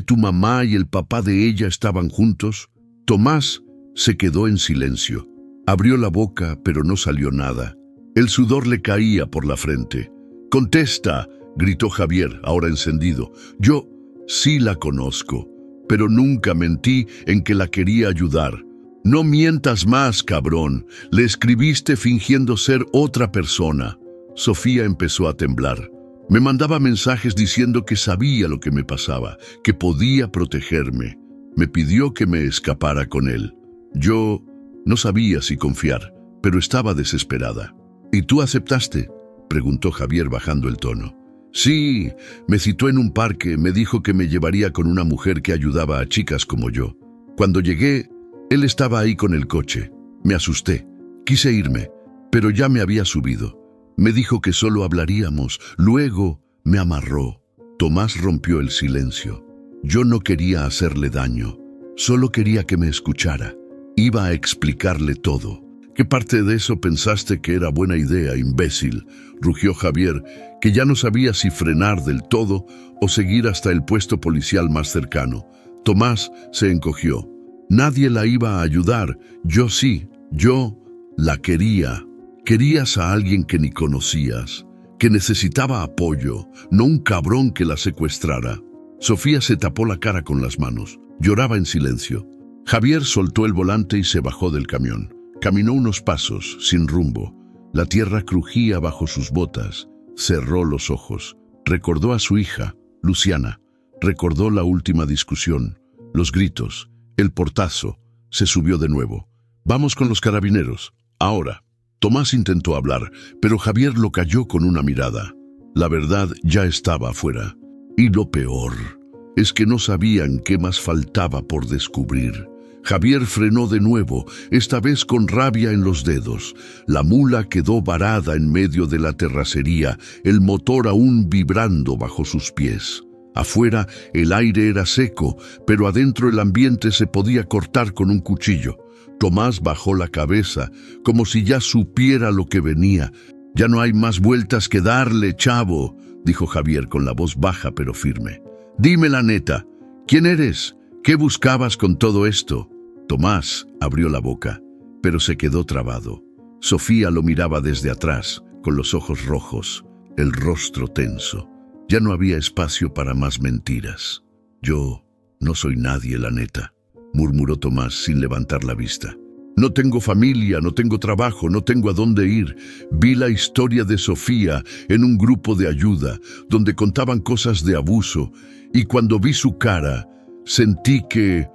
tu mamá y el papá de ella estaban juntos? Tomás se quedó en silencio. Abrió la boca, pero no salió nada. El sudor le caía por la frente. «¡Contesta!», gritó Javier, ahora encendido. «Yo sí la conozco, pero nunca mentí en que la quería ayudar. No mientas más, cabrón. Le escribiste fingiendo ser otra persona». Sofía empezó a temblar. Me mandaba mensajes diciendo que sabía lo que me pasaba, que podía protegerme. Me pidió que me escapara con él. Yo no sabía si confiar, pero estaba desesperada. «¿Y tú aceptaste?», preguntó Javier bajando el tono. «Sí, me citó en un parque, me dijo que me llevaría con una mujer que ayudaba a chicas como yo. Cuando llegué, él estaba ahí con el coche. Me asusté, quise irme, pero ya me había subido. Me dijo que solo hablaríamos, luego me amarró». Tomás rompió el silencio. «Yo no quería hacerle daño, solo quería que me escuchara. Iba a explicarle todo». «¿Qué parte de eso pensaste que era buena idea, imbécil?», rugió Javier, que ya no sabía si frenar del todo o seguir hasta el puesto policial más cercano. Tomás se encogió. «Nadie la iba a ayudar, yo sí, yo la quería». «Querías a alguien que ni conocías, que necesitaba apoyo, no un cabrón que la secuestrara». Sofía se tapó la cara con las manos. Lloraba en silencio. Javier soltó el volante y se bajó del camión. Caminó unos pasos, sin rumbo. La tierra crujía bajo sus botas. Cerró los ojos. Recordó a su hija, Luciana. Recordó la última discusión, los gritos, el portazo. Se subió de nuevo. «Vamos con los carabineros. Ahora». Tomás intentó hablar, pero Javier lo calló con una mirada. La verdad ya estaba afuera. Y lo peor es que no sabían qué más faltaba por descubrir. Javier frenó de nuevo, esta vez con rabia en los dedos. La mula quedó varada en medio de la terracería, el motor aún vibrando bajo sus pies. Afuera el aire era seco, pero adentro el ambiente se podía cortar con un cuchillo. Tomás bajó la cabeza, como si ya supiera lo que venía. «Ya no hay más vueltas que darle, chavo», dijo Javier con la voz baja pero firme. «Dime la neta, ¿quién eres? ¿Qué buscabas con todo esto?». Tomás abrió la boca, pero se quedó trabado. Sofía lo miraba desde atrás, con los ojos rojos, el rostro tenso. Ya no había espacio para más mentiras. «Yo no soy nadie, la neta», murmuró Tomás sin levantar la vista. «No tengo familia, no tengo trabajo, no tengo a dónde ir. Vi la historia de Sofía en un grupo de ayuda, donde contaban cosas de abuso, y cuando vi su cara, sentí que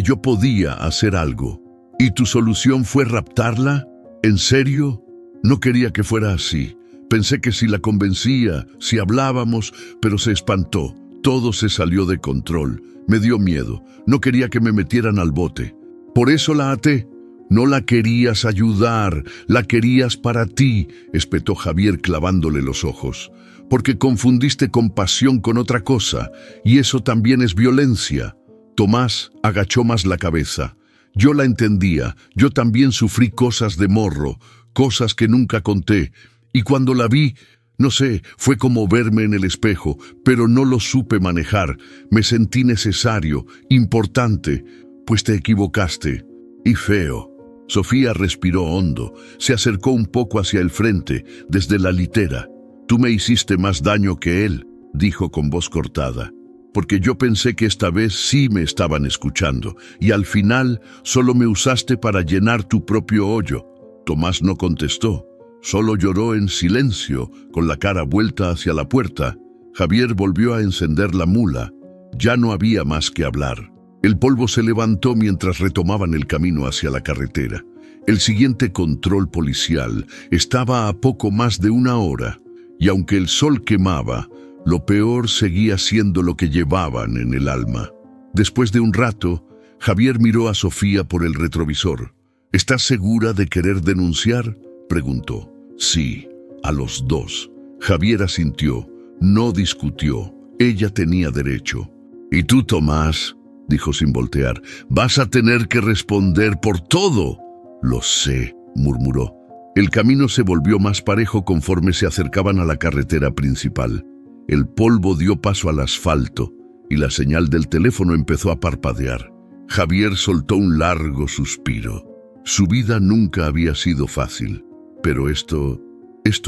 yo podía hacer algo. ¿Y tu solución fue raptarla? ¿En serio? No quería que fuera así. Pensé que si la convencía, si hablábamos, pero se espantó. Todo se salió de control. Me dio miedo. No quería que me metieran al bote. Por eso la até. No la querías ayudar, la querías para ti, espetó Javier clavándole los ojos. Porque confundiste compasión con otra cosa, y eso también es violencia. Tomás agachó más la cabeza. Yo la entendía, yo también sufrí cosas de morro, cosas que nunca conté, y cuando la vi, no sé, fue como verme en el espejo, pero no lo supe manejar. Me sentí necesario, importante, pues te equivocaste. Y feo. Sofía respiró hondo, se acercó un poco hacia el frente, desde la litera. Tú me hiciste más daño que él, dijo con voz cortada, porque yo pensé que esta vez sí me estaban escuchando, y al final solo me usaste para llenar tu propio hoyo. Tomás no contestó, solo lloró en silencio, con la cara vuelta hacia la puerta. Javier volvió a encender la mula. Ya no había más que hablar. El polvo se levantó mientras retomaban el camino hacia la carretera. El siguiente control policial estaba a poco más de una hora, y aunque el sol quemaba, lo peor seguía siendo lo que llevaban en el alma. Después de un rato, Javier miró a Sofía por el retrovisor. ¿Estás segura de querer denunciar?, preguntó. Sí, a los dos. Javier asintió, no discutió. Ella tenía derecho. ¿Y tú, Tomás?, dijo sin voltear. Vas a tener que responder por todo. Lo sé, murmuró. El camino se volvió más parejo conforme se acercaban a la carretera principal. El polvo dio paso al asfalto y la señal del teléfono empezó a parpadear. Javier soltó un largo suspiro. Su vida nunca había sido fácil, pero esto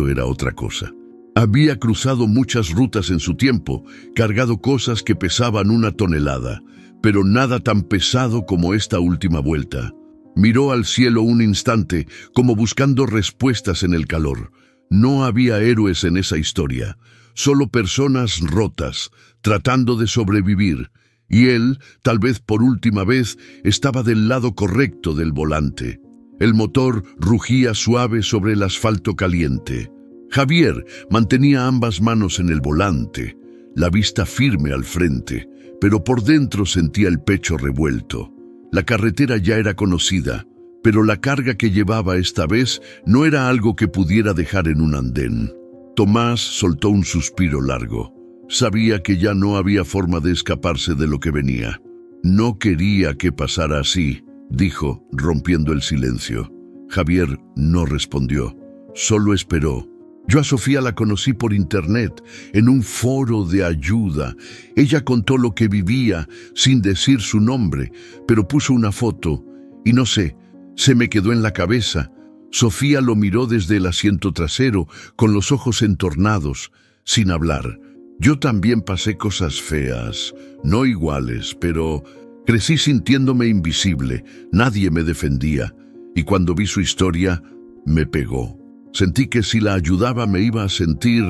era otra cosa. Había cruzado muchas rutas en su tiempo, cargado cosas que pesaban 1 tonelada, pero nada tan pesado como esta última vuelta. Miró al cielo un instante, como buscando respuestas en el calor. No había héroes en esa historia, solo personas rotas, tratando de sobrevivir, y él, tal vez por última vez, estaba del lado correcto del volante. El motor rugía suave sobre el asfalto caliente. Javier mantenía ambas manos en el volante, la vista firme al frente, pero por dentro sentía el pecho revuelto. La carretera ya era conocida, pero la carga que llevaba esta vez no era algo que pudiera dejar en un andén. Tomás soltó un suspiro largo. Sabía que ya no había forma de escaparse de lo que venía. No quería que pasara así, dijo, rompiendo el silencio. Javier no respondió, solo esperó. Yo a Sofía la conocí por internet, en un foro de ayuda. Ella contó lo que vivía, sin decir su nombre, pero puso una foto, y no sé, se me quedó en la cabeza. Sofía lo miró desde el asiento trasero, con los ojos entornados, sin hablar. Yo también pasé cosas feas, no iguales, pero crecí sintiéndome invisible, nadie me defendía, y cuando vi su historia, me pegó. Sentí que si la ayudaba me iba a sentir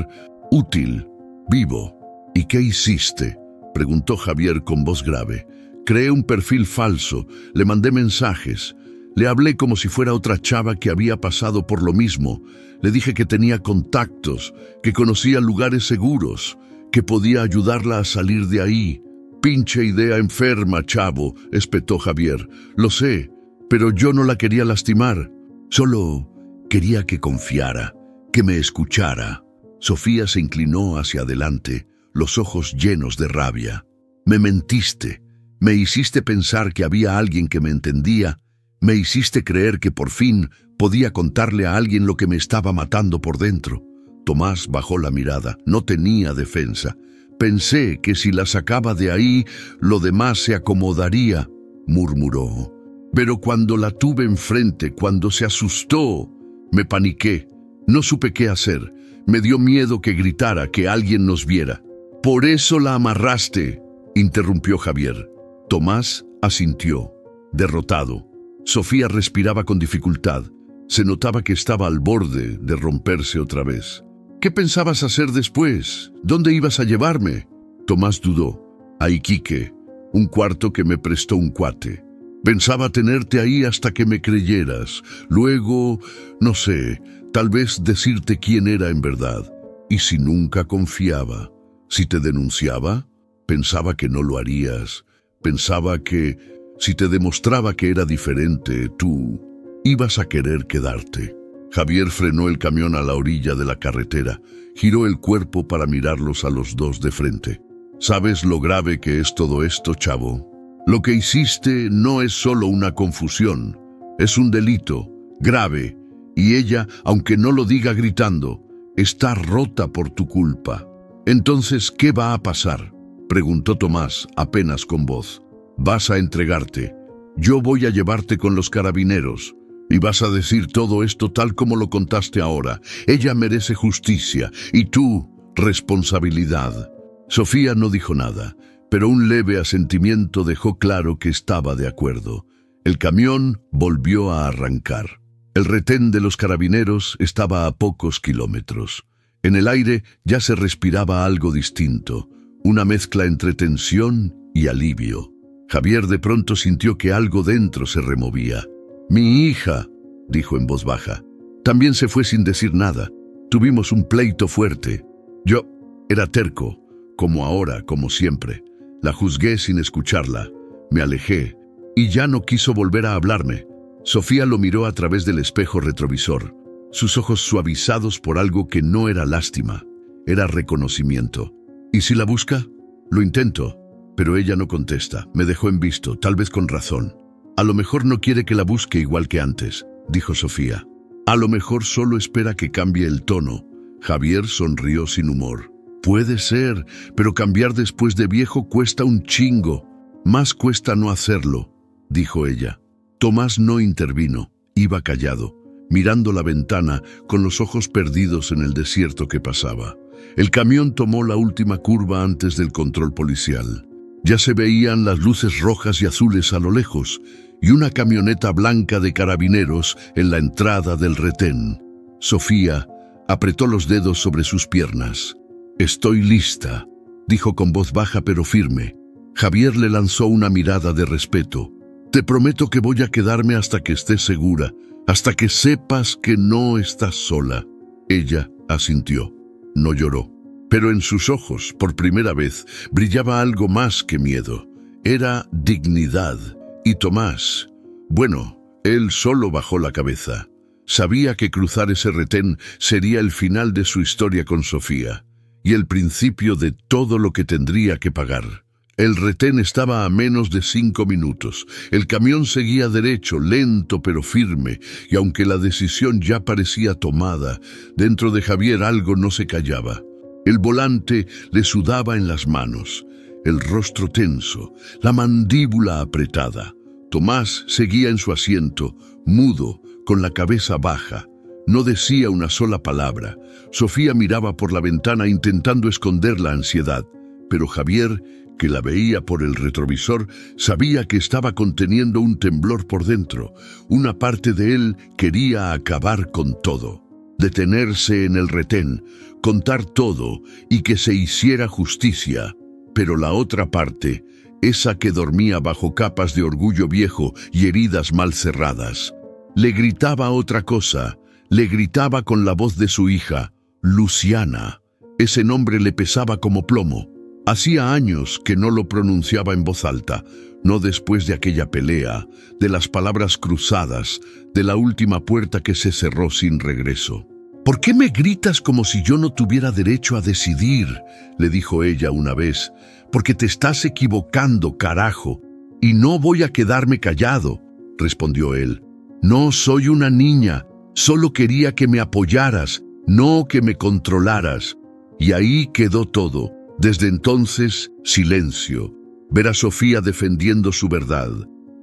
útil, vivo. ¿Y qué hiciste?, preguntó Javier con voz grave. Creé un perfil falso, le mandé mensajes. Le hablé como si fuera otra chava que había pasado por lo mismo. Le dije que tenía contactos, que conocía lugares seguros, que podía ayudarla a salir de ahí. Pinche idea enferma, chavo, espetó Javier. Lo sé, pero yo no la quería lastimar. Solo quería que confiara, que me escuchara. Sofía se inclinó hacia adelante, los ojos llenos de rabia. Me mentiste, me hiciste pensar que había alguien que me entendía, me hiciste creer que por fin podía contarle a alguien lo que me estaba matando por dentro. Tomás bajó la mirada, no tenía defensa. Pensé que si la sacaba de ahí, lo demás se acomodaría, murmuró. Pero cuando la tuve enfrente, cuando se asustó, me paniqué. No supe qué hacer. Me dio miedo que gritara, que alguien nos viera. Por eso la amarraste, interrumpió Javier. Tomás asintió, derrotado. Sofía respiraba con dificultad. Se notaba que estaba al borde de romperse otra vez. ¿Qué pensabas hacer después? ¿Dónde ibas a llevarme? Tomás dudó. A Iquique, un cuarto que me prestó un cuate. Pensaba tenerte ahí hasta que me creyeras. Luego, no sé, tal vez decirte quién era en verdad. Y si nunca confiaba, si te denunciaba, pensaba que no lo harías. Pensaba que, si te demostraba que era diferente, tú ibas a querer quedarte. Javier frenó el camión a la orilla de la carretera, giró el cuerpo para mirarlos a los dos de frente. ¿Sabes lo grave que es todo esto, chavo? Lo que hiciste no es solo una confusión, es un delito grave, y ella, aunque no lo diga gritando, está rota por tu culpa. Entonces, ¿qué va a pasar?, preguntó Tomás, apenas con voz. Vas a entregarte. Yo voy a llevarte con los carabineros. Y vas a decir todo esto tal como lo contaste ahora. Ella merece justicia, y tú, responsabilidad. Sofía no dijo nada, pero un leve asentimiento dejó claro que estaba de acuerdo. El camión volvió a arrancar. El retén de los carabineros estaba a pocos kilómetros. En el aire ya se respiraba algo distinto, una mezcla entre tensión y alivio. Javier de pronto sintió que algo dentro se removía. «Mi hija», dijo en voz baja. También se fue sin decir nada. Tuvimos un pleito fuerte. Yo era terco, como ahora, como siempre. La juzgué sin escucharla. Me alejé, y ya no quiso volver a hablarme. Sofía lo miró a través del espejo retrovisor, sus ojos suavizados por algo que no era lástima, era reconocimiento. ¿Y si la busca? Lo intento, pero ella no contesta. Me dejó en visto, tal vez con razón. A lo mejor no quiere que la busque igual que antes, dijo Sofía. A lo mejor solo espera que cambie el tono. Javier sonrió sin humor. Puede ser, pero cambiar después de viejo cuesta un chingo. Más cuesta no hacerlo, dijo ella. Tomás no intervino, iba callado, mirando la ventana con los ojos perdidos en el desierto que pasaba. El camión tomó la última curva antes del control policial. Ya se veían las luces rojas y azules a lo lejos y una camioneta blanca de carabineros en la entrada del retén. Sofía apretó los dedos sobre sus piernas. «Estoy lista», dijo con voz baja pero firme. Javier le lanzó una mirada de respeto. «Te prometo que voy a quedarme hasta que estés segura, hasta que sepas que no estás sola». Ella asintió. No lloró, pero en sus ojos, por primera vez, brillaba algo más que miedo. Era dignidad. Y Tomás, bueno, él solo bajó la cabeza. Sabía que cruzar ese retén sería el final de su historia con Sofía, y el principio de todo lo que tendría que pagar. El retén estaba a menos de 5 minutos. El camión seguía derecho, lento pero firme, y aunque la decisión ya parecía tomada, dentro de Javier algo no se callaba. El volante le sudaba en las manos, el rostro tenso, la mandíbula apretada. Tomás seguía en su asiento, mudo, con la cabeza baja. No decía una sola palabra. Sofía miraba por la ventana intentando esconder la ansiedad, pero Javier, que la veía por el retrovisor, sabía que estaba conteniendo un temblor por dentro. Una parte de él quería acabar con todo, detenerse en el retén, contar todo y que se hiciera justicia. Pero la otra parte, esa que dormía bajo capas de orgullo viejo y heridas mal cerradas, le gritaba otra cosa, le gritaba con la voz de su hija, Luciana. Ese nombre le pesaba como plomo. Hacía años que no lo pronunciaba en voz alta, no después de aquella pelea, de las palabras cruzadas, de la última puerta que se cerró sin regreso. «¿Por qué me gritas como si yo no tuviera derecho a decidir?», le dijo ella una vez. «Porque te estás equivocando, carajo. Y no voy a quedarme callado», respondió él. «No soy una niña, solo quería que me apoyaras, no que me controlaras». Y ahí quedó todo. Desde entonces, silencio. Ver a Sofía defendiendo su verdad,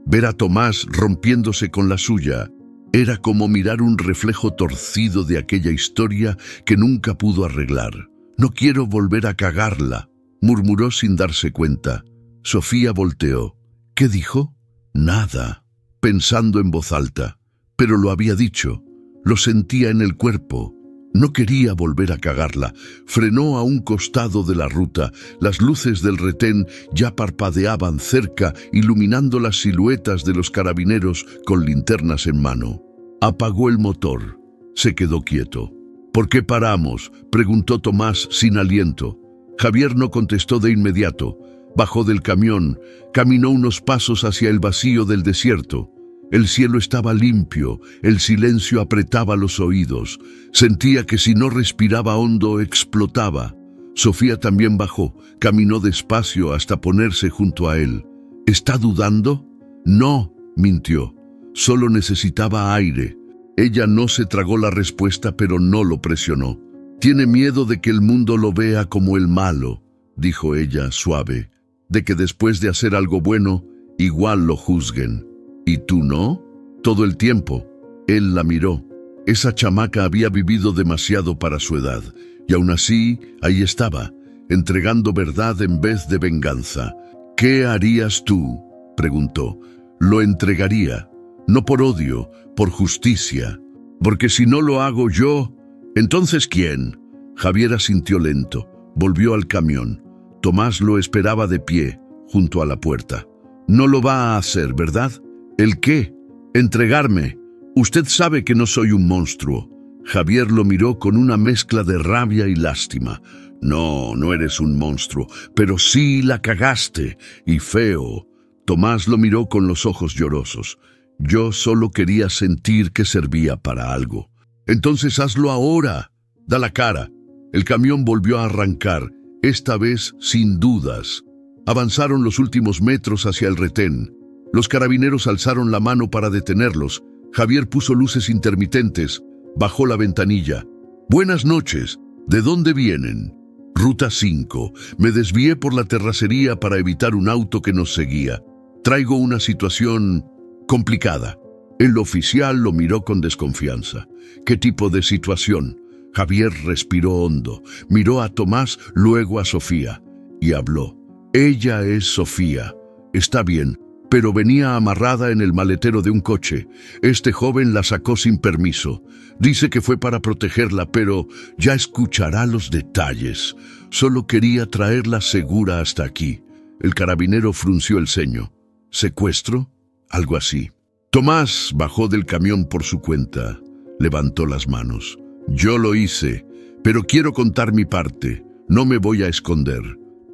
ver a Tomás rompiéndose con la suya, era como mirar un reflejo torcido de aquella historia que nunca pudo arreglar. «No quiero volver a cagarla», murmuró sin darse cuenta. Sofía volteó. «¿Qué dijo?» «Nada», pensando en voz alta. Pero lo había dicho. Lo sentía en el cuerpo. No quería volver a cagarla. Frenó a un costado de la ruta. Las luces del retén ya parpadeaban cerca, iluminando las siluetas de los carabineros con linternas en mano. Apagó el motor. Se quedó quieto. «¿Por qué paramos?», preguntó Tomás sin aliento. Javier no contestó de inmediato. Bajó del camión, caminó unos pasos hacia el vacío del desierto. El cielo estaba limpio, el silencio apretaba los oídos. Sentía que si no respiraba hondo, explotaba. Sofía también bajó, caminó despacio hasta ponerse junto a él. ¿Está dudando? No, mintió. Solo necesitaba aire. Ella no se tragó la respuesta, pero no lo presionó. Tiene miedo de que el mundo lo vea como el malo, dijo ella suave, de que después de hacer algo bueno, igual lo juzguen. ¿Y tú no? Todo el tiempo. Él la miró. Esa chamaca había vivido demasiado para su edad, y aún así, ahí estaba, entregando verdad en vez de venganza. ¿Qué harías tú?, preguntó. Lo entregaría, no por odio, por justicia. Porque si no lo hago yo, ¿entonces quién? Javier asintió lento, volvió al camión. Tomás lo esperaba de pie, junto a la puerta. No lo va a hacer, ¿verdad? ¿El qué? Entregarme. Usted sabe que no soy un monstruo. Javier lo miró con una mezcla de rabia y lástima. No, no eres un monstruo, pero sí la cagaste, y feo. Tomás lo miró con los ojos llorosos. Yo solo quería sentir que servía para algo. Entonces hazlo ahora. Da la cara. El camión volvió a arrancar, esta vez sin dudas. Avanzaron los últimos metros hacia el retén. Los carabineros alzaron la mano para detenerlos. Javier puso luces intermitentes. Bajó la ventanilla. Buenas noches. ¿De dónde vienen? Ruta 5. Me desvié por la terracería para evitar un auto que nos seguía. Traigo una situación complicada. El oficial lo miró con desconfianza. ¿Qué tipo de situación? Javier respiró hondo. Miró a Tomás, luego a Sofía. Y habló. Ella es Sofía. Está bien, pero venía amarrada en el maletero de un coche. Este joven la sacó sin permiso. Dice que fue para protegerla, pero ya escuchará los detalles. Solo quería traerla segura hasta aquí. El carabinero frunció el ceño. ¿Secuestro? Algo así. Tomás bajó del camión por su cuenta. Levantó las manos. Yo lo hice, pero quiero contar mi parte. No me voy a esconder.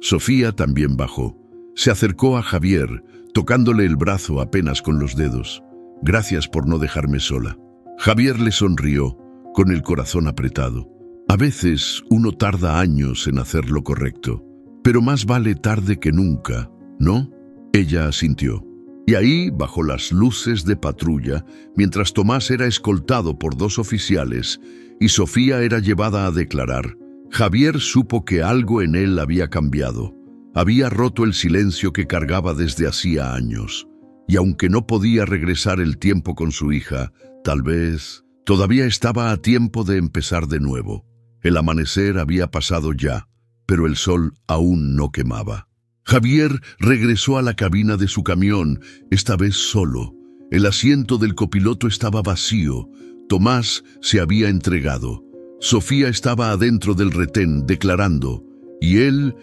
Sofía también bajó. Se acercó a Javier, tocándole el brazo apenas con los dedos. Gracias por no dejarme sola. Javier le sonrió, con el corazón apretado. A veces uno tarda años en hacer lo correcto, pero más vale tarde que nunca, ¿no? Ella asintió. Y ahí, bajo las luces de patrulla, mientras Tomás era escoltado por 2 oficiales y Sofía era llevada a declarar, Javier supo que algo en él había cambiado. Había roto el silencio que cargaba desde hacía años. Y aunque no podía regresar el tiempo con su hija, tal vez todavía estaba a tiempo de empezar de nuevo. El amanecer había pasado ya, pero el sol aún no quemaba. Javier regresó a la cabina de su camión, esta vez solo. El asiento del copiloto estaba vacío. Tomás se había entregado. Sofía estaba adentro del retén, declarando, y él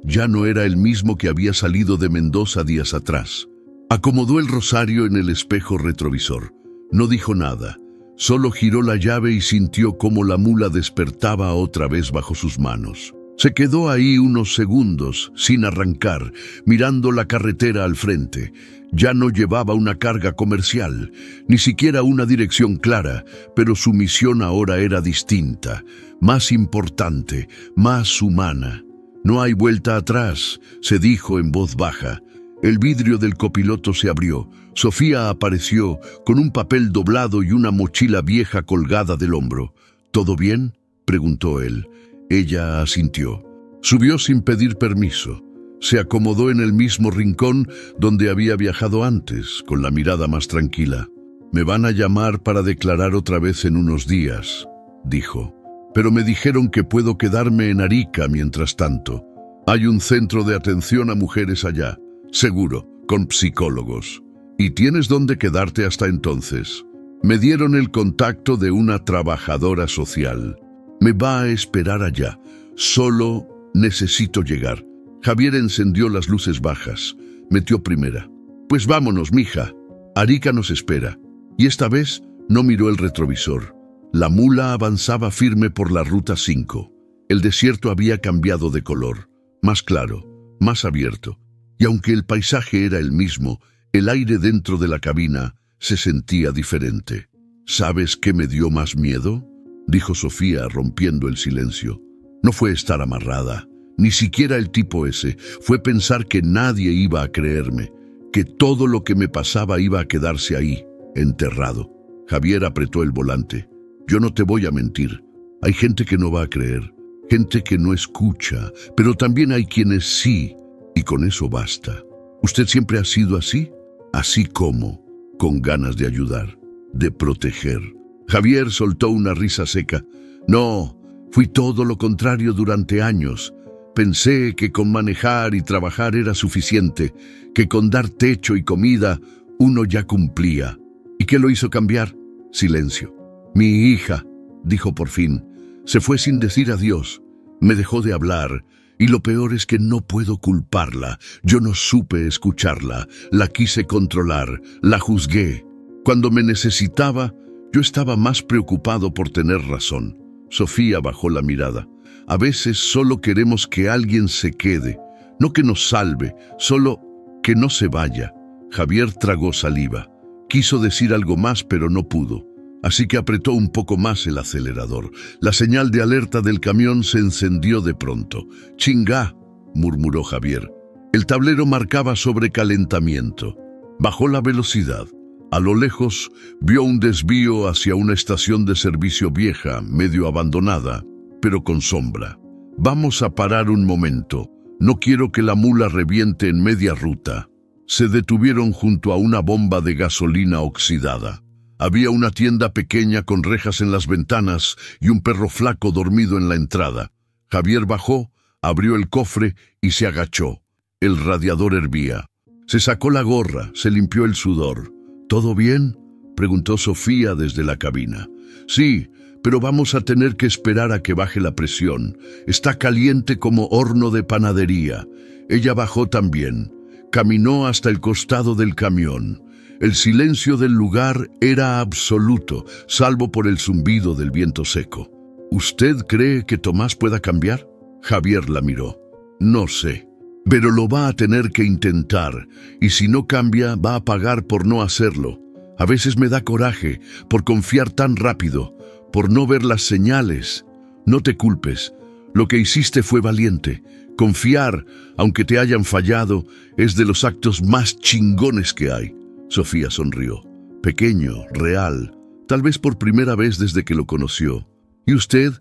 ya no era el mismo que había salido de Mendoza días atrás. Acomodó el rosario en el espejo retrovisor. No dijo nada. Solo giró la llave y sintió cómo la mula despertaba otra vez bajo sus manos. Se quedó ahí unos segundos, sin arrancar, mirando la carretera al frente. Ya no llevaba una carga comercial, ni siquiera una dirección clara, pero su misión ahora era distinta, más importante, más humana. No hay vuelta atrás, se dijo en voz baja. El vidrio del copiloto se abrió. Sofía apareció con un papel doblado y una mochila vieja colgada del hombro. ¿Todo bien?, preguntó él. Ella asintió. Subió sin pedir permiso. Se acomodó en el mismo rincón donde había viajado antes, con la mirada más tranquila. «Me van a llamar para declarar otra vez en unos días», dijo. «Pero me dijeron que puedo quedarme en Arica mientras tanto. Hay un centro de atención a mujeres allá, seguro, con psicólogos. Y tienes dónde quedarte hasta entonces. Me dieron el contacto de una trabajadora social. Me va a esperar allá. Solo necesito llegar». Javier encendió las luces bajas. Metió primera. «Pues vámonos, mija. Arica nos espera». Y esta vez no miró el retrovisor. La mula avanzaba firme por la ruta 5. El desierto había cambiado de color. Más claro, más abierto, y aunque el paisaje era el mismo, el aire dentro de la cabina se sentía diferente. ¿Sabes qué me dio más miedo?, dijo Sofía, rompiendo el silencio. No fue estar amarrada, ni siquiera el tipo ese, fue pensar que nadie iba a creerme, que todo lo que me pasaba iba a quedarse ahí, enterrado. Javier apretó el volante. Yo no te voy a mentir, hay gente que no va a creer, gente que no escucha, pero también hay quienes sí, y con eso basta. ¿Usted siempre ha sido así? Así como, con ganas de ayudar, de proteger. Javier soltó una risa seca. No, fui todo lo contrario durante años. Pensé que con manejar y trabajar era suficiente, que con dar techo y comida uno ya cumplía. ¿Y qué lo hizo cambiar? Silencio. Mi hija, dijo por fin, se fue sin decir adiós. Me dejó de hablar, y lo peor es que no puedo culparla. Yo no supe escucharla, la quise controlar, la juzgué. Cuando me necesitaba, yo estaba más preocupado por tener razón. Sofía bajó la mirada. A veces solo queremos que alguien se quede, no que nos salve, solo que no se vaya. Javier tragó saliva. Quiso decir algo más, pero no pudo. Así que apretó un poco más el acelerador. La señal de alerta del camión se encendió de pronto. «Chingá», murmuró Javier. El tablero marcaba sobrecalentamiento. Bajó la velocidad. A lo lejos, vio un desvío hacia una estación de servicio vieja, medio abandonada, pero con sombra. «Vamos a parar un momento. No quiero que la mula reviente en media ruta». Se detuvieron junto a una bomba de gasolina oxidada. Había una tienda pequeña con rejas en las ventanas y un perro flaco dormido en la entrada. Javier bajó, abrió el cofre y se agachó. El radiador hervía. Se sacó la gorra, se limpió el sudor. «¿Todo bien?», preguntó Sofía desde la cabina. «Sí, pero vamos a tener que esperar a que baje la presión. Está caliente como horno de panadería». Ella bajó también. Caminó hasta el costado del camión. El silencio del lugar era absoluto, salvo por el zumbido del viento seco. «¿Usted cree que Tomás pueda cambiar?», Javier la miró. «No sé, pero lo va a tener que intentar, y si no cambia, va a pagar por no hacerlo. A veces me da coraje por confiar tan rápido, por no ver las señales. No te culpes, lo que hiciste fue valiente. Confiar, aunque te hayan fallado, es de los actos más chingones que hay». Sofía sonrió. Pequeño, real, tal vez por primera vez desde que lo conoció. «¿Y usted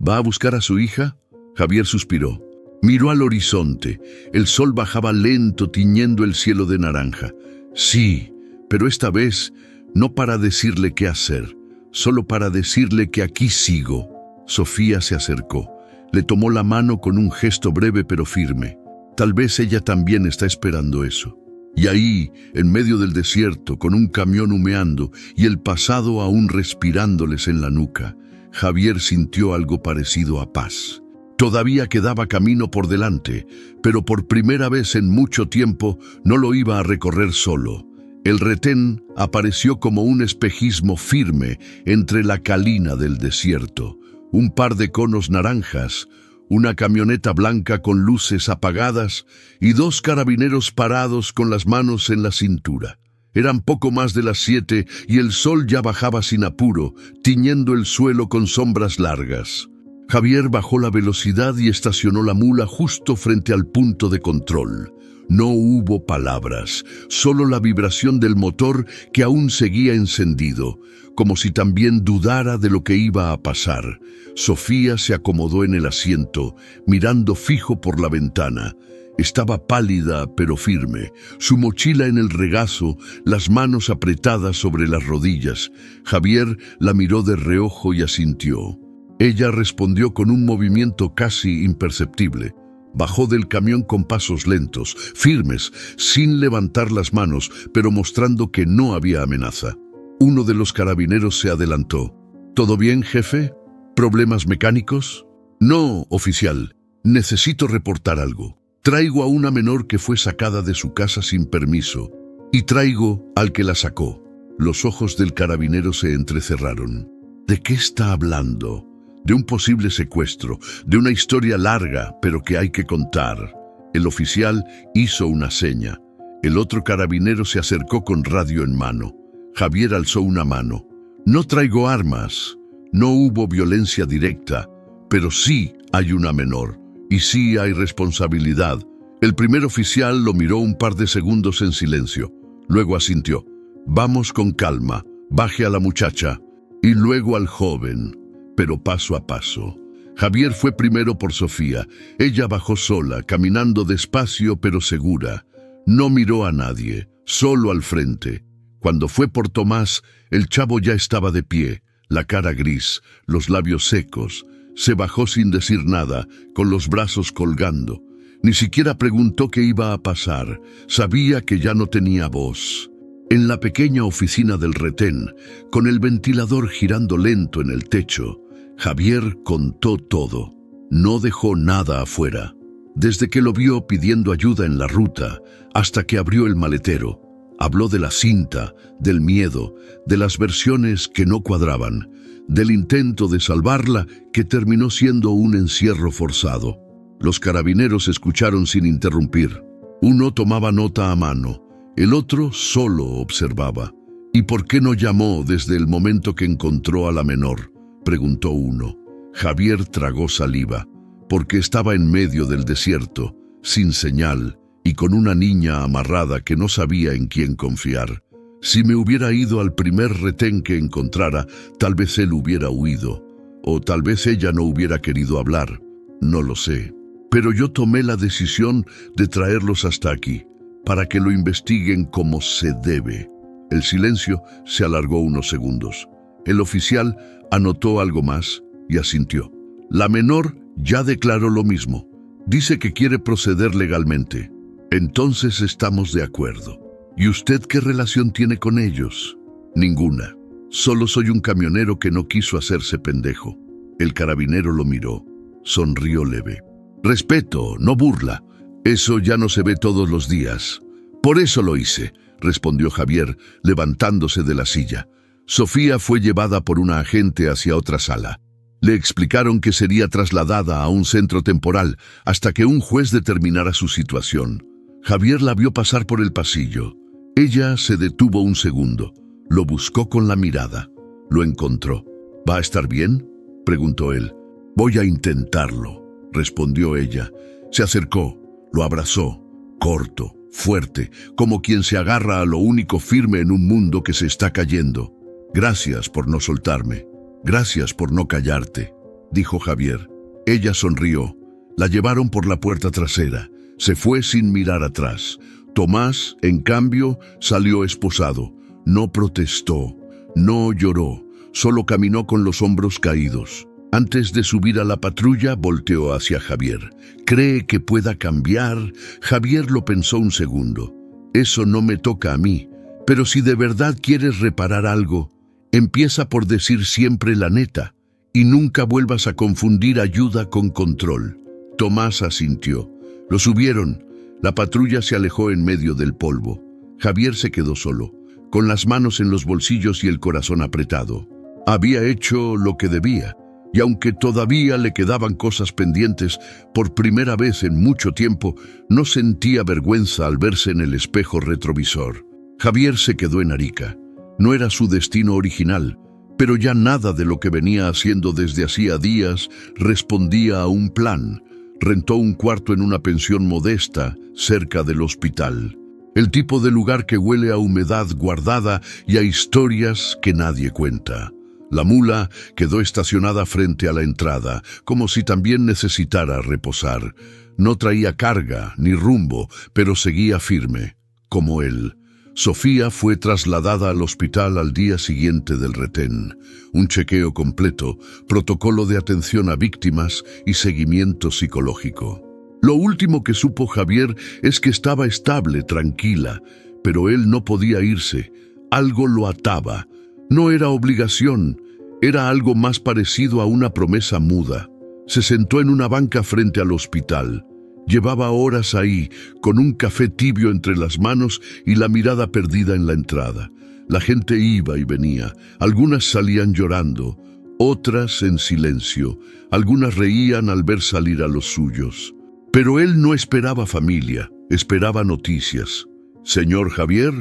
va a buscar a su hija?». Javier suspiró. Miró al horizonte. El sol bajaba lento, tiñendo el cielo de naranja. «Sí, pero esta vez no para decirle qué hacer, solo para decirle que aquí sigo». Sofía se acercó. Le tomó la mano con un gesto breve pero firme. Tal vez ella también está esperando eso. Y ahí, en medio del desierto, con un camión humeando y el pasado aún respirándoles en la nuca, Javier sintió algo parecido a paz. Todavía quedaba camino por delante, pero por primera vez en mucho tiempo no lo iba a recorrer solo. El retén apareció como un espejismo firme entre la calina del desierto. Un par de conos naranjas, una camioneta blanca con luces apagadas y dos carabineros parados con las manos en la cintura. Eran poco más de las 7 y el sol ya bajaba sin apuro, tiñendo el suelo con sombras largas. Javier bajó la velocidad y estacionó la mula justo frente al punto de control. No hubo palabras, solo la vibración del motor que aún seguía encendido, como si también dudara de lo que iba a pasar. Sofía se acomodó en el asiento, mirando fijo por la ventana. Estaba pálida pero firme, su mochila en el regazo, las manos apretadas sobre las rodillas. Javier la miró de reojo y asintió. Ella respondió con un movimiento casi imperceptible. Bajó del camión con pasos lentos, firmes, sin levantar las manos, pero mostrando que no había amenaza. Uno de los carabineros se adelantó. «¿Todo bien, jefe? ¿Problemas mecánicos?». «No, oficial. Necesito reportar algo. Traigo a una menor que fue sacada de su casa sin permiso. Y traigo al que la sacó». Los ojos del carabinero se entrecerraron. «¿De qué está hablando?». «De un posible secuestro, de una historia larga, pero que hay que contar». El oficial hizo una seña. El otro carabinero se acercó con radio en mano. Javier alzó una mano. No traigo armas. No hubo violencia directa, pero sí hay una menor. Y sí hay responsabilidad. El primer oficial lo miró un par de segundos en silencio. Luego asintió. Vamos con calma. Baje a la muchacha. Y luego al joven. Pero paso a paso. Javier fue primero por Sofía. Ella bajó sola, caminando despacio pero segura. No miró a nadie, solo al frente. Cuando fue por Tomás, el chavo ya estaba de pie, la cara gris, los labios secos. Se bajó sin decir nada, con los brazos colgando. Ni siquiera preguntó qué iba a pasar. Sabía que ya no tenía voz. En la pequeña oficina del retén, con el ventilador girando lento en el techo, Javier contó todo. No dejó nada afuera. Desde que lo vio pidiendo ayuda en la ruta, hasta que abrió el maletero. Habló de la cinta, del miedo, de las versiones que no cuadraban, del intento de salvarla que terminó siendo un encierro forzado. Los carabineros escucharon sin interrumpir. Uno tomaba nota a mano, el otro solo observaba. ¿Y por qué no llamó desde el momento que encontró a la menor?, preguntó uno. Javier tragó saliva, porque estaba en medio del desierto, sin señal, y con una niña amarrada que no sabía en quién confiar. Si me hubiera ido al primer retén que encontrara, tal vez él hubiera huido, o tal vez ella no hubiera querido hablar. No lo sé. Pero yo tomé la decisión de traerlos hasta aquí, para que lo investiguen como se debe. El silencio se alargó unos segundos. El oficial anotó algo más y asintió. La menor ya declaró lo mismo. Dice que quiere proceder legalmente. Entonces estamos de acuerdo. ¿Y usted qué relación tiene con ellos? Ninguna. Solo soy un camionero que no quiso hacerse pendejo. El carabinero lo miró. Sonrió leve. Respeto, no burla. Eso ya no se ve todos los días. Por eso lo hice, respondió Javier, levantándose de la silla. Sofía fue llevada por una agente hacia otra sala. Le explicaron que sería trasladada a un centro temporal hasta que un juez determinara su situación. Javier la vio pasar por el pasillo. Ella se detuvo un segundo. Lo buscó con la mirada. Lo encontró. ¿Va a estar bien?, preguntó él. Voy a intentarlo, respondió ella. Se acercó, lo abrazó, corto, fuerte, como quien se agarra a lo único firme en un mundo que se está cayendo. Gracias por no soltarme. Gracias por no callarte, dijo Javier. Ella sonrió. La llevaron por la puerta trasera. Se fue sin mirar atrás. Tomás, en cambio, salió esposado. No protestó, no lloró, solo caminó con los hombros caídos. Antes de subir a la patrulla, volteó hacia Javier. ¿Cree que pueda cambiar? Javier lo pensó un segundo. Eso no me toca a mí, pero si de verdad quieres reparar algo, empieza por decir siempre la neta y nunca vuelvas a confundir ayuda con control. Tomás asintió. Lo subieron. La patrulla se alejó en medio del polvo. Javier se quedó solo, con las manos en los bolsillos y el corazón apretado. Había hecho lo que debía, y aunque todavía le quedaban cosas pendientes, por primera vez en mucho tiempo, no sentía vergüenza al verse en el espejo retrovisor. Javier se quedó en Arica. No era su destino original, pero ya nada de lo que venía haciendo desde hacía días respondía a un plan. Rentó un cuarto en una pensión modesta, cerca del hospital. El tipo de lugar que huele a humedad guardada y a historias que nadie cuenta. La mula quedó estacionada frente a la entrada, como si también necesitara reposar. No traía carga ni rumbo, pero seguía firme, como él. Sofía fue trasladada al hospital al día siguiente del retén. Un chequeo completo, protocolo de atención a víctimas y seguimiento psicológico. Lo último que supo Javier es que estaba estable, tranquila, pero él no podía irse. Algo lo ataba. No era obligación, era algo más parecido a una promesa muda. Se sentó en una banca frente al hospital. Llevaba horas ahí, con un café tibio entre las manos y la mirada perdida en la entrada. La gente iba y venía. Algunas salían llorando, otras en silencio. Algunas reían al ver salir a los suyos. Pero él no esperaba familia, esperaba noticias. «Señor Javier»,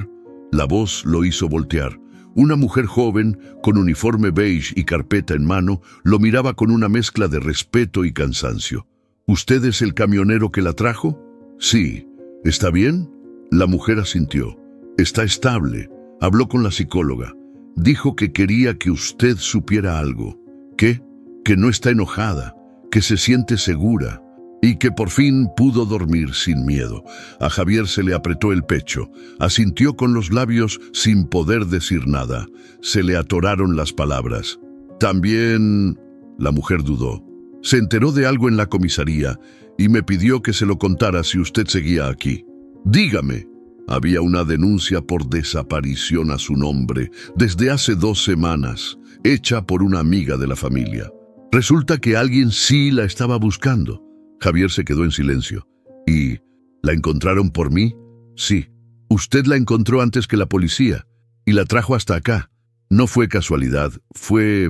la voz lo hizo voltear. Una mujer joven, con uniforme beige y carpeta en mano, lo miraba con una mezcla de respeto y cansancio. «¿Usted es el camionero que la trajo?» «Sí». «¿Está bien?» La mujer asintió. «Está estable». Habló con la psicóloga. Dijo que quería que usted supiera algo. ¿Qué? Que no está enojada, que se siente segura y que por fin pudo dormir sin miedo. A Javier se le apretó el pecho. Asintió con los labios sin poder decir nada. Se le atoraron las palabras. «También...» La mujer dudó. «Se enteró de algo en la comisaría y me pidió que se lo contara si usted seguía aquí». «Dígame». Había una denuncia por desaparición a su nombre desde hace 2 semanas, hecha por una amiga de la familia. Resulta que alguien sí la estaba buscando. Javier se quedó en silencio. «¿Y la encontraron por mí?» «Sí. Usted la encontró antes que la policía y la trajo hasta acá. No fue casualidad, fue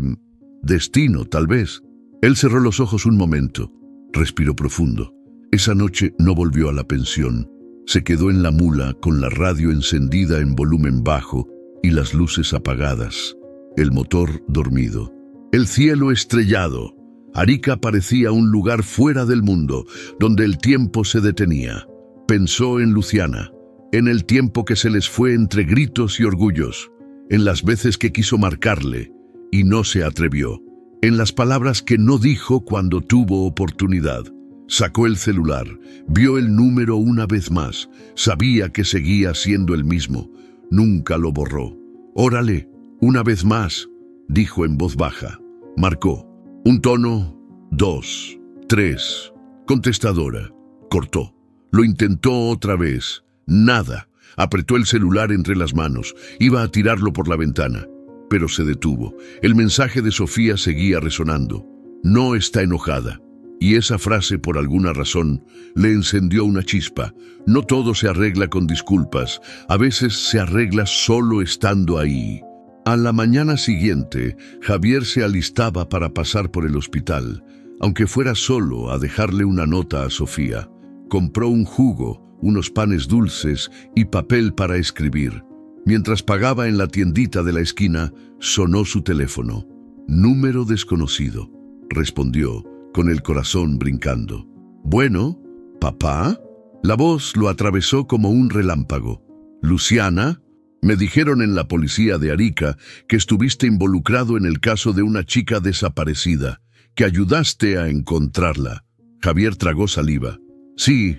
destino, tal vez». Él cerró los ojos un momento. Respiró profundo. Esa noche no volvió a la pensión. Se quedó en la mula con la radio encendida en volumen bajo y las luces apagadas. El motor dormido. El cielo estrellado. Arica parecía un lugar fuera del mundo, donde el tiempo se detenía. Pensó en Luciana, en el tiempo que se les fue entre gritos y orgullos, en las veces que quiso marcarle y no se atrevió, en las palabras que no dijo cuando tuvo oportunidad. Sacó el celular, vio el número una vez más, sabía que seguía siendo el mismo, nunca lo borró. «Órale, una vez más», dijo en voz baja. Marcó. Un tono, 2, 3. Contestadora. Cortó. Lo intentó otra vez. Nada. Apretó el celular entre las manos. Iba a tirarlo por la ventana, pero se detuvo. El mensaje de Sofía seguía resonando. «No está enojada». Y esa frase, por alguna razón, le encendió una chispa. No todo se arregla con disculpas. A veces se arregla solo estando ahí. A la mañana siguiente, Javier se alistaba para pasar por el hospital, aunque fuera solo a dejarle una nota a Sofía. Compró un jugo, unos panes dulces y papel para escribir. Mientras pagaba en la tiendita de la esquina, sonó su teléfono. «Número desconocido», respondió, con el corazón brincando. «Bueno, ¿papá?» La voz lo atravesó como un relámpago. «Luciana, me dijeron en la policía de Arica que estuviste involucrado en el caso de una chica desaparecida, que ayudaste a encontrarla». Javier tragó saliva. Sí,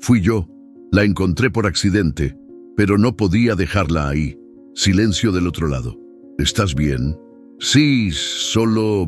fui yo. La encontré por accidente, pero no podía dejarla ahí». Silencio del otro lado. «¿Estás bien?» «Sí, solo...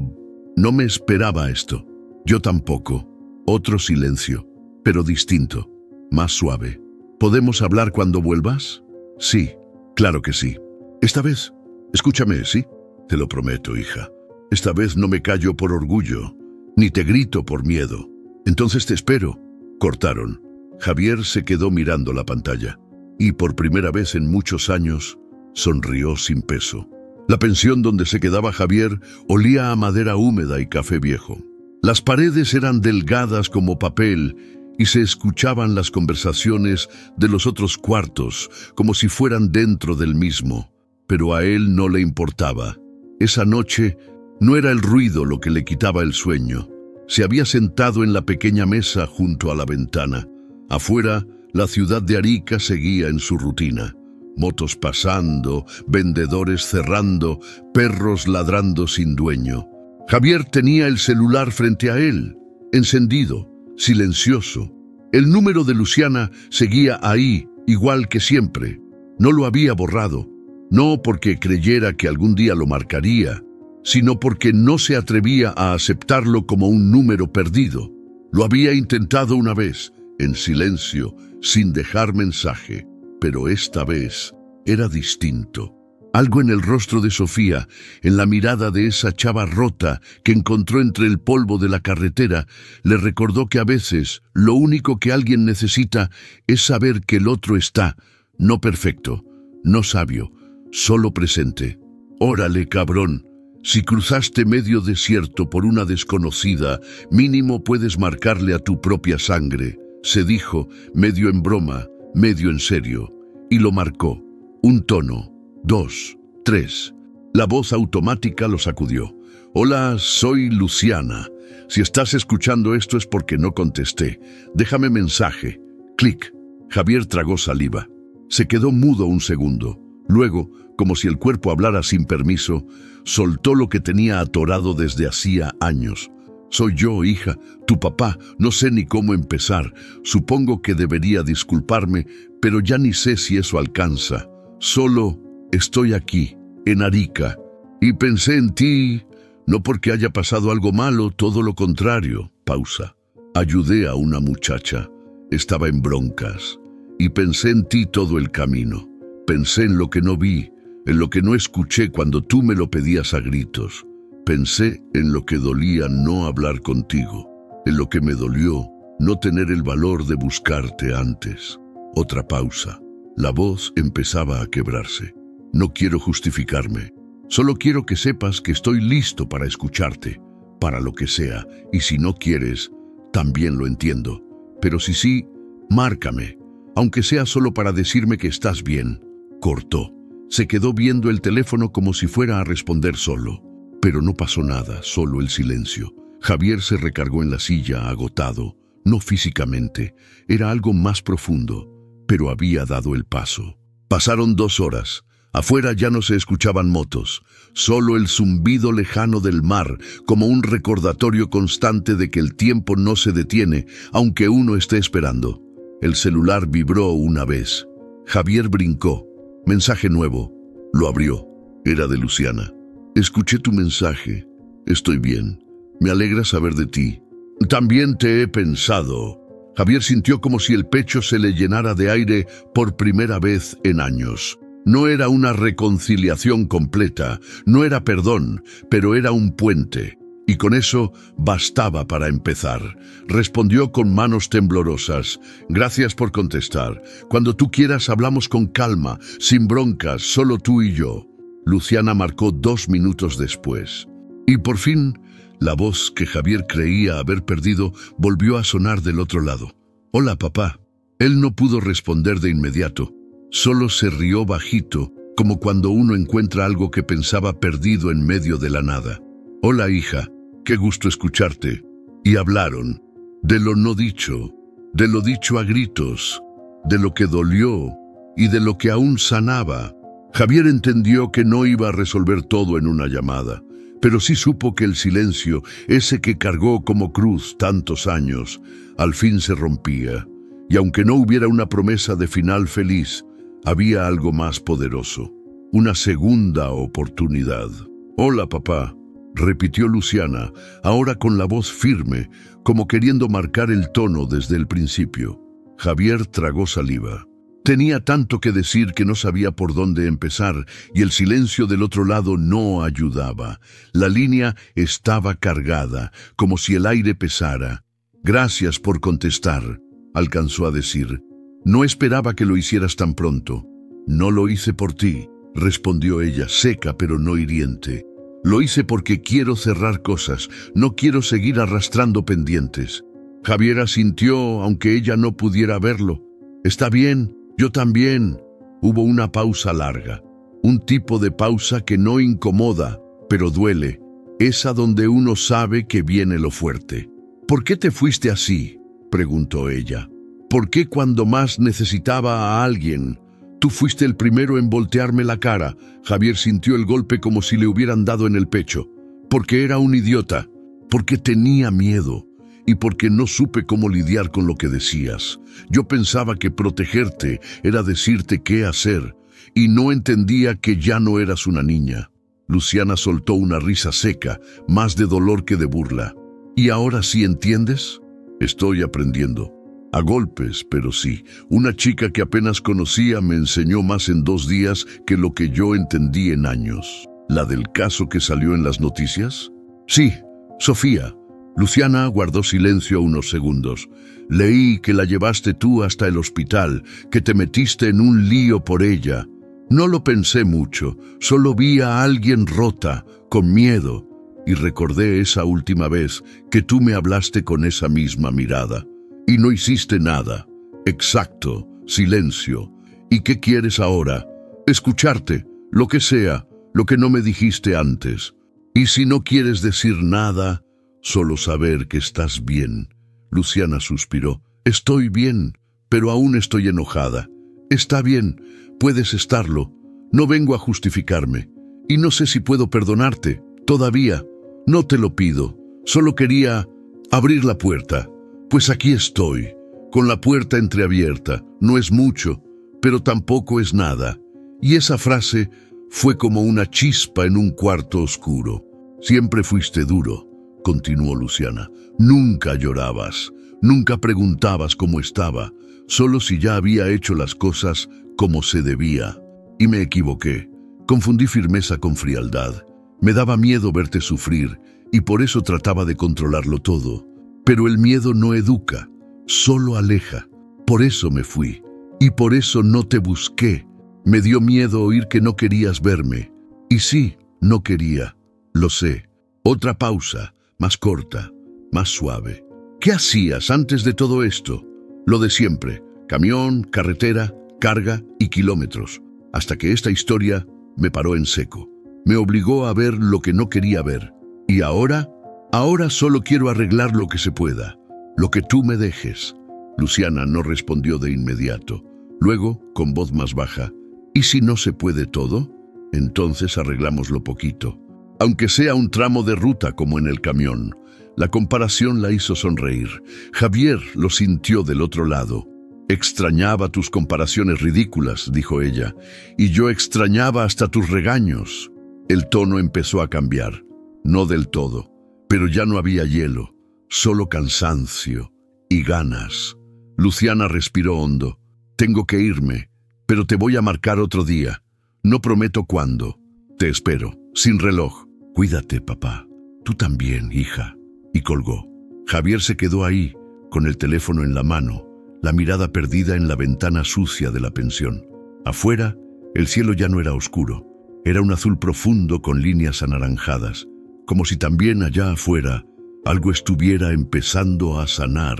no me esperaba esto». «Yo tampoco». Otro silencio, pero distinto, más suave. «¿Podemos hablar cuando vuelvas?» «Sí, claro que sí. Esta vez, escúchame, ¿sí? Te lo prometo, hija. Esta vez no me callo por orgullo, ni te grito por miedo. Entonces te espero». Cortaron. Javier se quedó mirando la pantalla y por primera vez en muchos años sonrió sin peso. La pensión donde se quedaba Javier olía a madera húmeda y café viejo. Las paredes eran delgadas como papel y se escuchaban las conversaciones de los otros cuartos como si fueran dentro del mismo. Pero a él no le importaba. Esa noche no era el ruido lo que le quitaba el sueño. Se había sentado en la pequeña mesa junto a la ventana. Afuera, la ciudad de Arica seguía en su rutina. Motos pasando, vendedores cerrando, perros ladrando sin dueño. Javier tenía el celular frente a él, encendido, silencioso. El número de Luciana seguía ahí, igual que siempre. No lo había borrado, no porque creyera que algún día lo marcaría, sino porque no se atrevía a aceptarlo como un número perdido. Lo había intentado una vez, en silencio, sin dejar mensaje. Pero esta vez era distinto. Algo en el rostro de Sofía, en la mirada de esa chava rota que encontró entre el polvo de la carretera, le recordó que a veces lo único que alguien necesita es saber que el otro está, no perfecto, no sabio, solo presente. «Órale, cabrón», Si cruzaste medio desierto por una desconocida, mínimo puedes marcarle a tu propia sangre, se dijo, medio en broma, medio en serio. Y lo marcó. Un tono, 2, 3. La voz automática lo sacudió. Hola, soy Luciana. Si estás escuchando esto es porque no contesté. Déjame mensaje. Clic. Javier tragó saliva. Se quedó mudo un segundo. Luego, como si el cuerpo hablara sin permiso, soltó lo que tenía atorado desde hacía años. Soy yo, hija, tu papá, no sé ni cómo empezar. Supongo que debería disculparme, pero ya ni sé si eso alcanza. Solo estoy aquí, en Arica, y pensé en ti, no porque haya pasado algo malo, todo lo contrario. Pausa. Ayudé a una muchacha, estaba en broncas, y pensé en ti todo el camino. Pensé en lo que no vi, en lo que no escuché cuando tú me lo pedías a gritos. Pensé en lo que dolía no hablar contigo, en lo que me dolió no tener el valor de buscarte antes. Otra pausa. La voz empezaba a quebrarse. No quiero justificarme. Solo quiero que sepas que estoy listo para escucharte, para lo que sea, y si no quieres, también lo entiendo. Pero si sí, márcame, aunque sea solo para decirme que estás bien. Cortó. Se quedó viendo el teléfono como si fuera a responder solo. Pero no pasó nada, solo el silencio. Javier se recargó en la silla, agotado. No físicamente, era algo más profundo, pero había dado el paso. Pasaron 2 horas. Afuera ya no se escuchaban motos, solo el zumbido lejano del mar, como un recordatorio constante de que el tiempo no se detiene, aunque uno esté esperando. El celular vibró una vez. Javier brincó. Mensaje nuevo. Lo abrió. Era de Luciana. Escuché tu mensaje. Estoy bien. Me alegra saber de ti. También te he pensado. Javier sintió como si el pecho se le llenara de aire por primera vez en años. No era una reconciliación completa, no era perdón, pero era un puente. Y con eso bastaba para empezar. Respondió con manos temblorosas. Gracias por contestar. Cuando tú quieras hablamos con calma, sin broncas, solo tú y yo. Luciana marcó 2 minutos después. Y por fin, la voz que Javier creía haber perdido volvió a sonar del otro lado. Hola, papá. Él no pudo responder de inmediato. Solo se rió bajito, como cuando uno encuentra algo que pensaba perdido en medio de la nada. Hola, hija. Qué gusto escucharte. Y hablaron de lo no dicho, de lo dicho a gritos, de lo que dolió y de lo que aún sanaba. Javier entendió que no iba a resolver todo en una llamada, pero sí supo que el silencio, ese que cargó como cruz tantos años, al fin se rompía. Y aunque no hubiera una promesa de final feliz, había algo más poderoso, una segunda oportunidad. Hola, papá, repitió Luciana, ahora con la voz firme, como queriendo marcar el tono desde el principio. Javier tragó saliva. Tenía tanto que decir que no sabía por dónde empezar, y el silencio del otro lado no ayudaba. La línea estaba cargada, como si el aire pesara. Gracias por contestar, alcanzó a decir. No esperaba que lo hicieras tan pronto. No lo hice por ti, respondió ella, seca pero no hiriente. Lo hice porque quiero cerrar cosas, no quiero seguir arrastrando pendientes. Javier asintió, aunque ella no pudiera verlo. Está bien, yo también. Hubo una pausa larga, un tipo de pausa que no incomoda, pero duele. Esa donde uno sabe que viene lo fuerte. ¿Por qué te fuiste así?, preguntó ella. ¿Por qué cuando más necesitaba a alguien? Tú fuiste el primero en voltearme la cara. Javier sintió el golpe como si le hubieran dado en el pecho. Porque era un idiota, porque tenía miedo y porque no supe cómo lidiar con lo que decías. Yo pensaba que protegerte era decirte qué hacer y no entendía que ya no eras una niña. Luciana soltó una risa seca, más de dolor que de burla. ¿Y ahora sí entiendes? Estoy aprendiendo. A golpes, pero sí. Una chica que apenas conocía me enseñó más en 2 días que lo que yo entendí en años. ¿La del caso que salió en las noticias? Sí, Sofía. Luciana guardó silencio unos segundos. Leí que la llevaste tú hasta el hospital, que te metiste en un lío por ella. No lo pensé mucho, solo vi a alguien rota, con miedo, y recordé esa última vez que tú me hablaste con esa misma mirada. Y no hiciste nada. Exacto, silencio. ¿Y qué quieres ahora? Escucharte, lo que sea, lo que no me dijiste antes. Y si no quieres decir nada, solo saber que estás bien. Luciana suspiró. Estoy bien, pero aún estoy enojada. Está bien, puedes estarlo. No vengo a justificarme. Y no sé si puedo perdonarte. Todavía. No te lo pido. Solo quería abrir la puerta. Pues aquí estoy, con la puerta entreabierta. No es mucho, pero tampoco es nada. Y esa frase fue como una chispa en un cuarto oscuro. Siempre fuiste duro, continuó Luciana. Nunca llorabas, nunca preguntabas cómo estaba, solo si ya había hecho las cosas como se debía. Y me equivoqué. Confundí firmeza con frialdad. Me daba miedo verte sufrir y por eso trataba de controlarlo todo. Pero el miedo no educa, solo aleja. Por eso me fui y por eso no te busqué. Me dio miedo oír que no querías verme. Y sí, no quería, lo sé. Otra pausa, más corta, más suave. ¿Qué hacías antes de todo esto? Lo de siempre, camión, carretera, carga y kilómetros. Hasta que esta historia me paró en seco. Me obligó a ver lo que no quería ver. ¿Y ahora? Ahora solo quiero arreglar lo que se pueda, lo que tú me dejes. Luciana no respondió de inmediato. Luego, con voz más baja, ¿y si no se puede todo? Entonces arreglámoslo poquito. Aunque sea un tramo de ruta como en el camión. La comparación la hizo sonreír. Javier lo sintió del otro lado. Extrañaba tus comparaciones ridículas, dijo ella, y yo extrañaba hasta tus regaños. El tono empezó a cambiar. No del todo, pero ya no había hielo, solo cansancio y ganas. Luciana respiró hondo. Tengo que irme, pero te voy a marcar otro día. No prometo cuándo. Te espero, sin reloj. Cuídate, papá. Tú también, hija. Y colgó. Javier se quedó ahí, con el teléfono en la mano, la mirada perdida en la ventana sucia de la pensión. Afuera, el cielo ya no era oscuro. Era un azul profundo con líneas anaranjadas, como si también allá afuera algo estuviera empezando a sanar.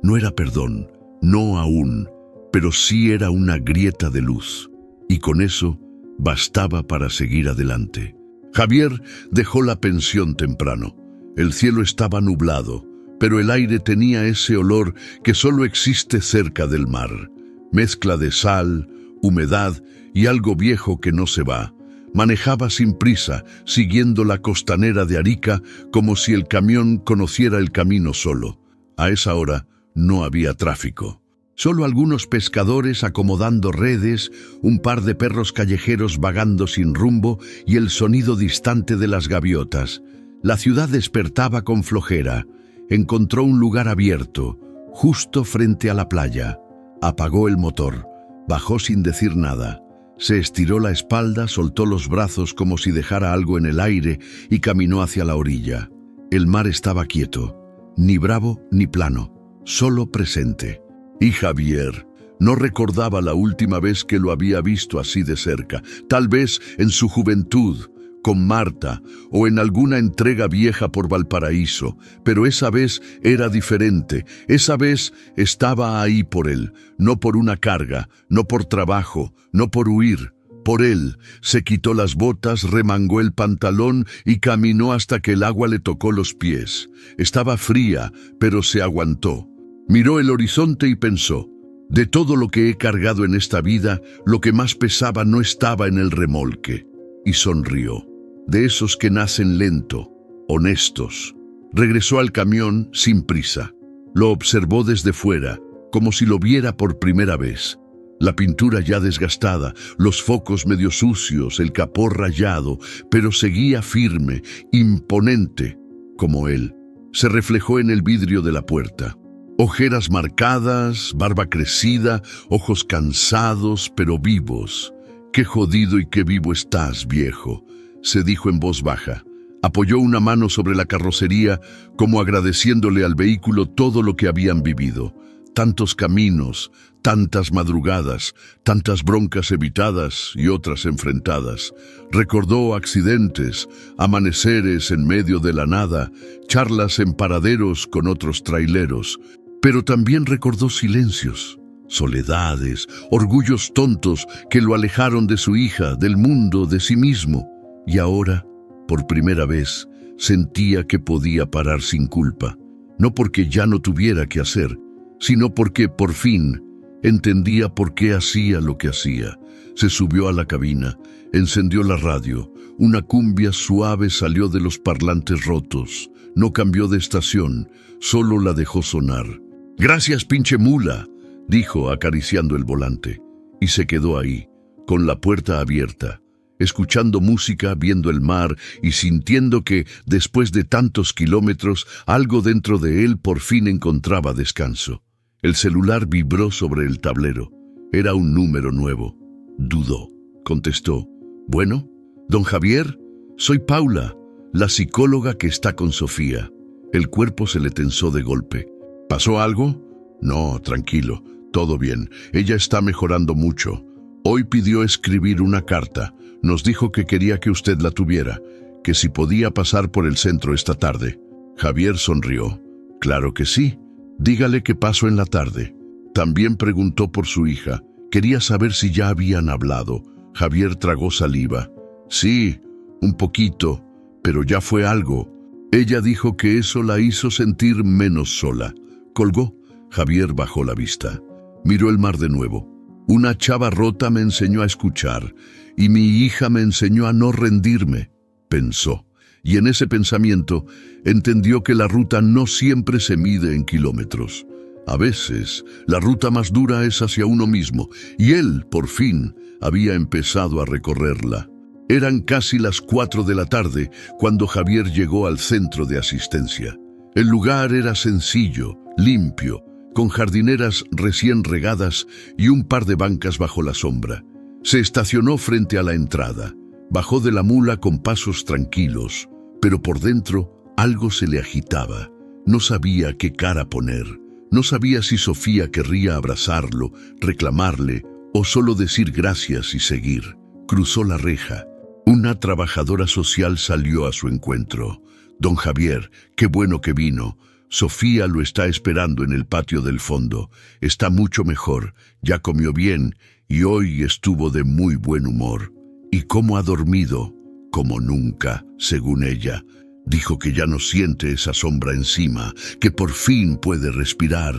No era perdón, no aún, pero sí era una grieta de luz. Y con eso bastaba para seguir adelante. Javier dejó la pensión temprano. El cielo estaba nublado, pero el aire tenía ese olor que solo existe cerca del mar. Mezcla de sal, humedad y algo viejo que no se va. Manejaba sin prisa, siguiendo la costanera de Arica como si el camión conociera el camino solo. A esa hora no había tráfico. Solo algunos pescadores acomodando redes, un par de perros callejeros vagando sin rumbo y el sonido distante de las gaviotas. La ciudad despertaba con flojera. Encontró un lugar abierto, justo frente a la playa. Apagó el motor, bajó sin decir nada. Se estiró la espalda, soltó los brazos como si dejara algo en el aire y caminó hacia la orilla. El mar estaba quieto, ni bravo ni plano, solo presente. Y Javier no recordaba la última vez que lo había visto así de cerca, tal vez en su juventud, con Marta, o en alguna entrega vieja por Valparaíso, pero esa vez era diferente. Esa vez estaba ahí por él, no por una carga, no por trabajo, no por huir. Por él, se quitó las botas, remangó el pantalón y caminó hasta que el agua le tocó los pies. Estaba fría, pero se aguantó. Miró el horizonte y pensó, de todo lo que he cargado en esta vida, lo que más pesaba no estaba en el remolque. Y sonrió. De esos que nacen lento, honestos. Regresó al camión sin prisa. Lo observó desde fuera, como si lo viera por primera vez. La pintura ya desgastada, los focos medio sucios, el capó rayado, pero seguía firme, imponente, como él. Se reflejó en el vidrio de la puerta. Ojeras marcadas, barba crecida, ojos cansados, pero vivos. «Qué jodido y qué vivo estás, viejo», se dijo en voz baja. Apoyó una mano sobre la carrocería, como agradeciéndole al vehículo todo lo que habían vivido. tantos caminos, tantas madrugadas, tantas broncas evitadas y otras enfrentadas. Recordó accidentes, amaneceres en medio de la nada, charlas en paraderos con otros traileros, pero también recordó silencios, soledades, orgullos tontos que lo alejaron de su hija, del mundo, de sí mismo. Y ahora, por primera vez, sentía que podía parar sin culpa, no porque ya no tuviera que hacer, sino porque, por fin, entendía por qué hacía lo que hacía. Se subió a la cabina, encendió la radio. Una cumbia suave salió de los parlantes rotos. No cambió de estación, solo la dejó sonar. «Gracias, pinche mula», dijo acariciando el volante. Y se quedó ahí, con la puerta abierta, escuchando música, viendo el mar y sintiendo que, después de tantos kilómetros, algo dentro de él por fin encontraba descanso. El celular vibró sobre el tablero. Era un número nuevo. Dudó. Contestó. «Bueno, don Javier, soy Paula, la psicóloga que está con Sofía». El cuerpo se le tensó de golpe. «¿Pasó algo?» «No, tranquilo, todo bien. Ella está mejorando mucho. Hoy pidió escribir una carta. Nos dijo que quería que usted la tuviera, que si podía pasar por el centro esta tarde». Javier sonrió. «Claro que sí. Dígale que paso en la tarde». También preguntó por su hija. Quería saber si ya habían hablado. Javier tragó saliva. «Sí, un poquito, pero ya fue algo». Ella dijo que eso la hizo sentir menos sola. Colgó. Javier bajó la vista. Miró el mar de nuevo. «Una chava rota me enseñó a escuchar, y mi hija me enseñó a no rendirme», pensó. Y en ese pensamiento entendió que la ruta no siempre se mide en kilómetros. A veces, la ruta más dura es hacia uno mismo, y él, por fin, había empezado a recorrerla. Eran casi las 4 de la tarde cuando Javier llegó al centro de asistencia. El lugar era sencillo, limpio, con jardineras recién regadas y un par de bancas bajo la sombra. Se estacionó frente a la entrada. Bajó de la mula con pasos tranquilos, pero por dentro algo se le agitaba. No sabía qué cara poner. No sabía si Sofía querría abrazarlo, reclamarle o solo decir gracias y seguir. Cruzó la reja. Una trabajadora social salió a su encuentro. «Don Javier, qué bueno que vino. Sofía lo está esperando en el patio del fondo. Está mucho mejor, ya comió bien y hoy estuvo de muy buen humor. ¿Y cómo ha dormido?» «Como nunca, según ella. Dijo que ya no siente esa sombra encima, que por fin puede respirar».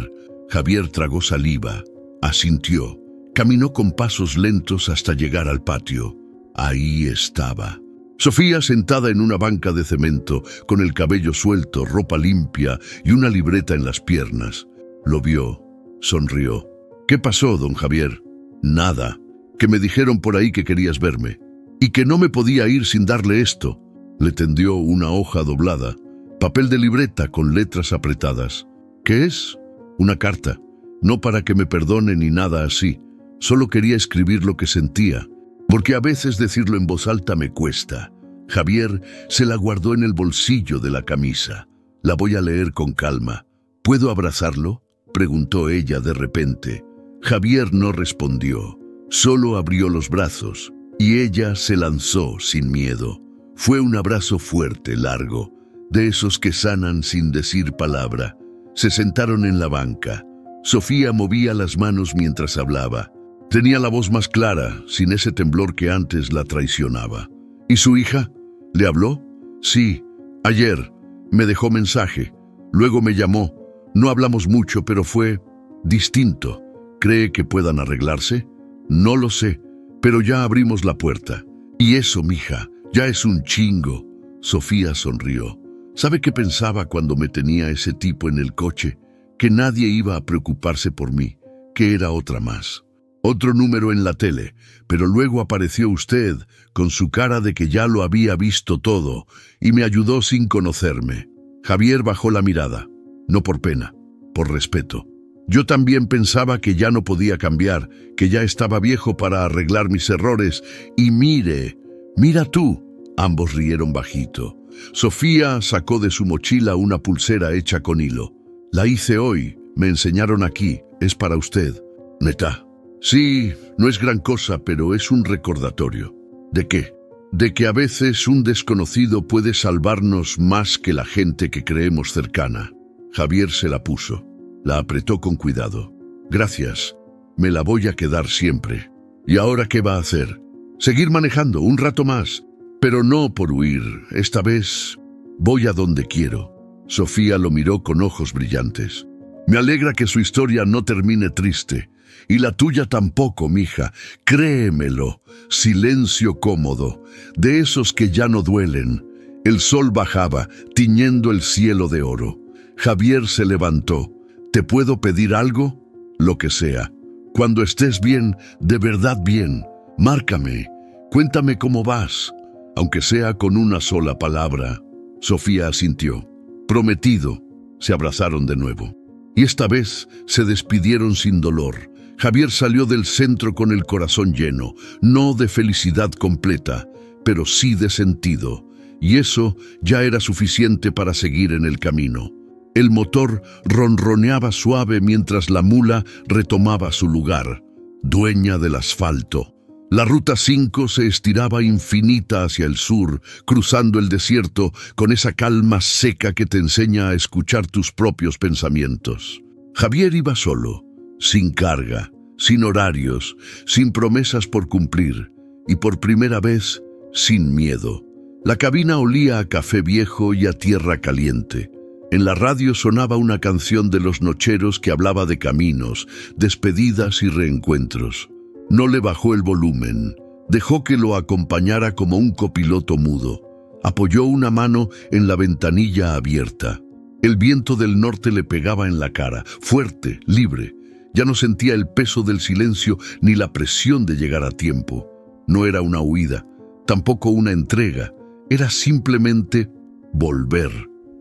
Javier tragó saliva, asintió. Caminó con pasos lentos hasta llegar al patio. Ahí estaba. Sofía sentada en una banca de cemento, con el cabello suelto, ropa limpia y una libreta en las piernas. Lo vio, sonrió. «¿Qué pasó, don Javier?» «Nada, que me dijeron por ahí que querías verme, y que no me podía ir sin darle esto». Le tendió una hoja doblada, papel de libreta con letras apretadas. «¿Qué es?» «Una carta. No para que me perdone ni nada así. Solo quería escribir lo que sentía, porque a veces decirlo en voz alta me cuesta». Javier se la guardó en el bolsillo de la camisa. «La voy a leer con calma. ¿Puedo abrazarlo?», preguntó ella de repente. Javier no respondió, solo abrió los brazos, y ella se lanzó sin miedo. Fue un abrazo fuerte, largo, de esos que sanan sin decir palabra. Se sentaron en la banca. Sofía movía las manos mientras hablaba. Tenía la voz más clara, sin ese temblor que antes la traicionaba. «¿Y su hija? ¿Le habló?» «Sí, ayer. Me dejó mensaje. Luego me llamó. No hablamos mucho, pero fue distinto. ¿Cree que puedan arreglarse?» «No lo sé, pero ya abrimos la puerta. Y eso, mija, ya es un chingo». Sofía sonrió. ¿Sabe qué pensaba cuando me tenía ese tipo en el coche? Que nadie iba a preocuparse por mí, que era otra más. Otro número en la tele, pero luego apareció usted, con su cara de que ya lo había visto todo, y me ayudó sin conocerme». Javier bajó la mirada, no por pena, por respeto. «Yo también pensaba que ya no podía cambiar, que ya estaba viejo para arreglar mis errores, y mira tú». Ambos rieron bajito. Sofía sacó de su mochila una pulsera hecha con hilo. «La hice hoy, me enseñaron aquí, Es para usted, neta. Sí, no es gran cosa, pero es un recordatorio. ¿De qué? De que a veces un desconocido puede salvarnos más que la gente que creemos cercana. Javier se la puso. La apretó con cuidado. Gracias. Me la voy a quedar siempre. ¿Y ahora qué va a hacer? Seguir manejando un rato más. Pero no por huir. Esta vez voy a donde quiero. Sofía lo miró con ojos brillantes. Me alegra que su historia no termine triste. Y la tuya tampoco, mija. Créemelo. Silencio cómodo. De esos que ya no duelen. El sol bajaba, tiñendo el cielo de oro. Javier se levantó. ¿Te puedo pedir algo? Lo que sea. Cuando estés bien, de verdad bien, márcame. Cuéntame cómo vas. Aunque sea con una sola palabra. Sofía asintió. Prometido. Se abrazaron de nuevo. Y esta vez se despidieron sin dolor. Javier salió del centro con el corazón lleno, no de felicidad completa, pero sí de sentido. Y eso ya era suficiente para seguir en el camino. El motor ronroneaba suave mientras la mula retomaba su lugar, dueña del asfalto. La ruta 5 se estiraba infinita hacia el sur, cruzando el desierto con esa calma seca que te enseña a escuchar tus propios pensamientos. Javier iba solo, sin carga, sin horarios, sin promesas por cumplir, y por primera vez, sin miedo. La cabina olía a café viejo y a tierra caliente. En la radio sonaba una canción de Los Nocheros que hablaba de caminos, despedidas y reencuentros. No le bajó el volumen, dejó que lo acompañara como un copiloto mudo. Apoyó una mano en la ventanilla abierta. El viento del norte le pegaba en la cara, fuerte, libre. Ya no sentía el peso del silencio ni la presión de llegar a tiempo. No era una huida, tampoco una entrega. Era simplemente volver.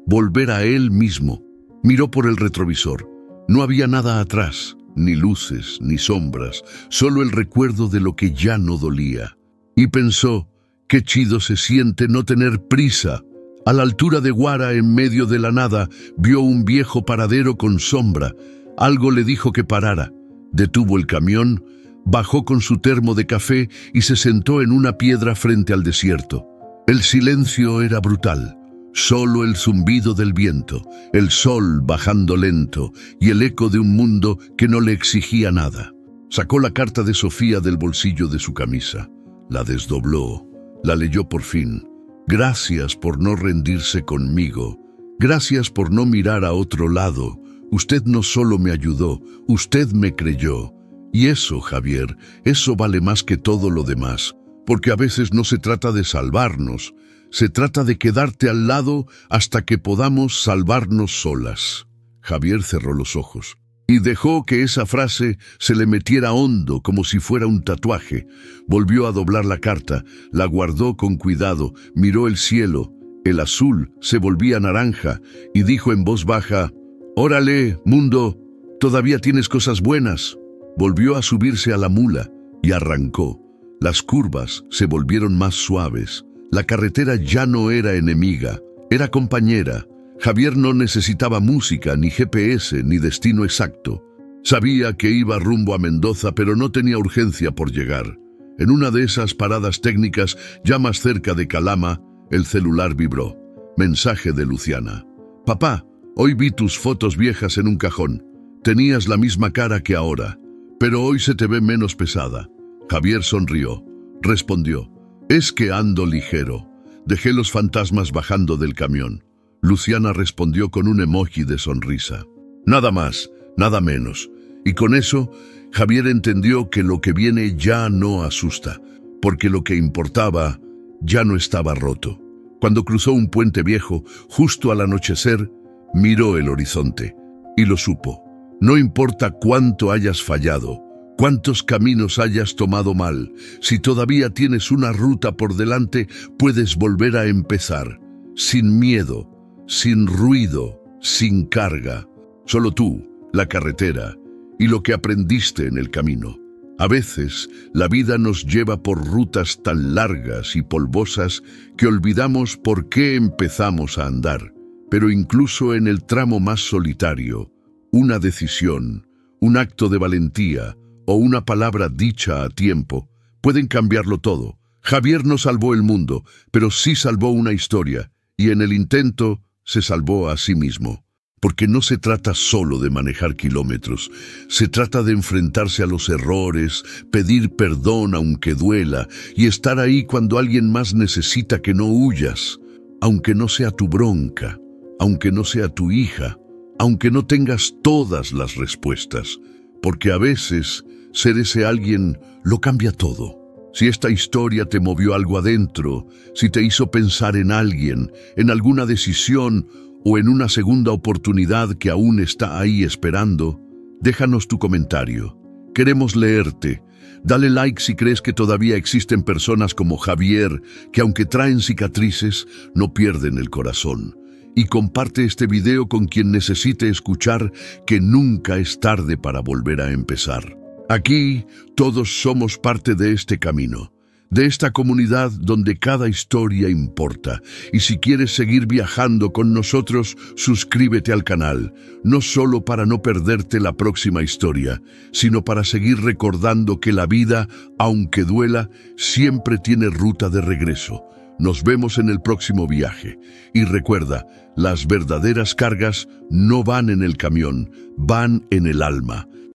Volver a él mismo. Miró por el retrovisor. No había nada atrás, ni luces, ni sombras, solo el recuerdo de lo que ya no dolía. Y pensó, qué chido se siente no tener prisa. A la altura de Guara, en medio de la nada, vio un viejo paradero con sombra. Algo le dijo que parara. Detuvo el camión, bajó con su termo de café y se sentó en una piedra frente al desierto. El silencio era brutal. Solo el zumbido del viento, el sol bajando lento y el eco de un mundo que no le exigía nada. Sacó la carta de Sofía del bolsillo de su camisa. La desdobló. La leyó por fin. Gracias por no rendirse conmigo. Gracias por no mirar a otro lado. Usted no solo me ayudó, usted me creyó. Y eso, Javier, eso vale más que todo lo demás. Porque a veces no se trata de salvarnos. Se trata de quedarte al lado hasta que podamos salvarnos solas. Javier cerró los ojos y dejó que esa frase se le metiera hondo como si fuera un tatuaje. Volvió a doblar la carta, la guardó con cuidado, miró el cielo, el azul se volvía naranja y dijo en voz baja, «Órale, mundo, todavía tienes cosas buenas». Volvió a subirse a la mula y arrancó. Las curvas se volvieron más suaves. La carretera ya no era enemiga, era compañera. Javier no necesitaba música, ni GPS, ni destino exacto. Sabía que iba rumbo a Mendoza, pero no tenía urgencia por llegar. En una de esas paradas técnicas, ya más cerca de Calama, el celular vibró. Mensaje de Luciana. «Papá, hoy vi tus fotos viejas en un cajón. Tenías la misma cara que ahora, pero hoy se te ve menos pesada». Javier sonrió. Respondió. «Es que ando ligero. Dejé los fantasmas bajando del camión». Luciana respondió con un emoji de sonrisa. Nada más, nada menos. Y con eso, Javier entendió que lo que viene ya no asusta, porque lo que importaba ya no estaba roto. Cuando cruzó un puente viejo, justo al anochecer, miró el horizonte y lo supo. No importa cuánto hayas fallado, cuántos caminos hayas tomado mal, si todavía tienes una ruta por delante, puedes volver a empezar, sin miedo, sin ruido, sin carga. Solo tú, la carretera y lo que aprendiste en el camino. A veces, la vida nos lleva por rutas tan largas y polvosas que olvidamos por qué empezamos a andar. Pero incluso en el tramo más solitario, una decisión, un acto de valentía o una palabra dicha a tiempo pueden cambiarlo todo. Javier no salvó el mundo, pero sí salvó una historia, y en el intento se salvó a sí mismo. Porque no se trata solo de manejar kilómetros, se trata de enfrentarse a los errores, pedir perdón aunque duela, y estar ahí cuando alguien más necesita que no huyas, aunque no sea tu bronca, aunque no sea tu hija, aunque no tengas todas las respuestas, porque a veces ser ese alguien lo cambia todo. Si esta historia te movió algo adentro, si te hizo pensar en alguien, en alguna decisión o en una segunda oportunidad que aún está ahí esperando, déjanos tu comentario. Queremos leerte. Dale like si crees que todavía existen personas como Javier, que aunque traen cicatrices, no pierden el corazón. Y comparte este video con quien necesite escuchar que nunca es tarde para volver a empezar. Aquí todos somos parte de este camino, de esta comunidad donde cada historia importa. Y si quieres seguir viajando con nosotros, suscríbete al canal, no solo para no perderte la próxima historia, sino para seguir recordando que la vida, aunque duela, siempre tiene ruta de regreso. Nos vemos en el próximo viaje. Y recuerda, las verdaderas cargas no van en el camión, van en el alma.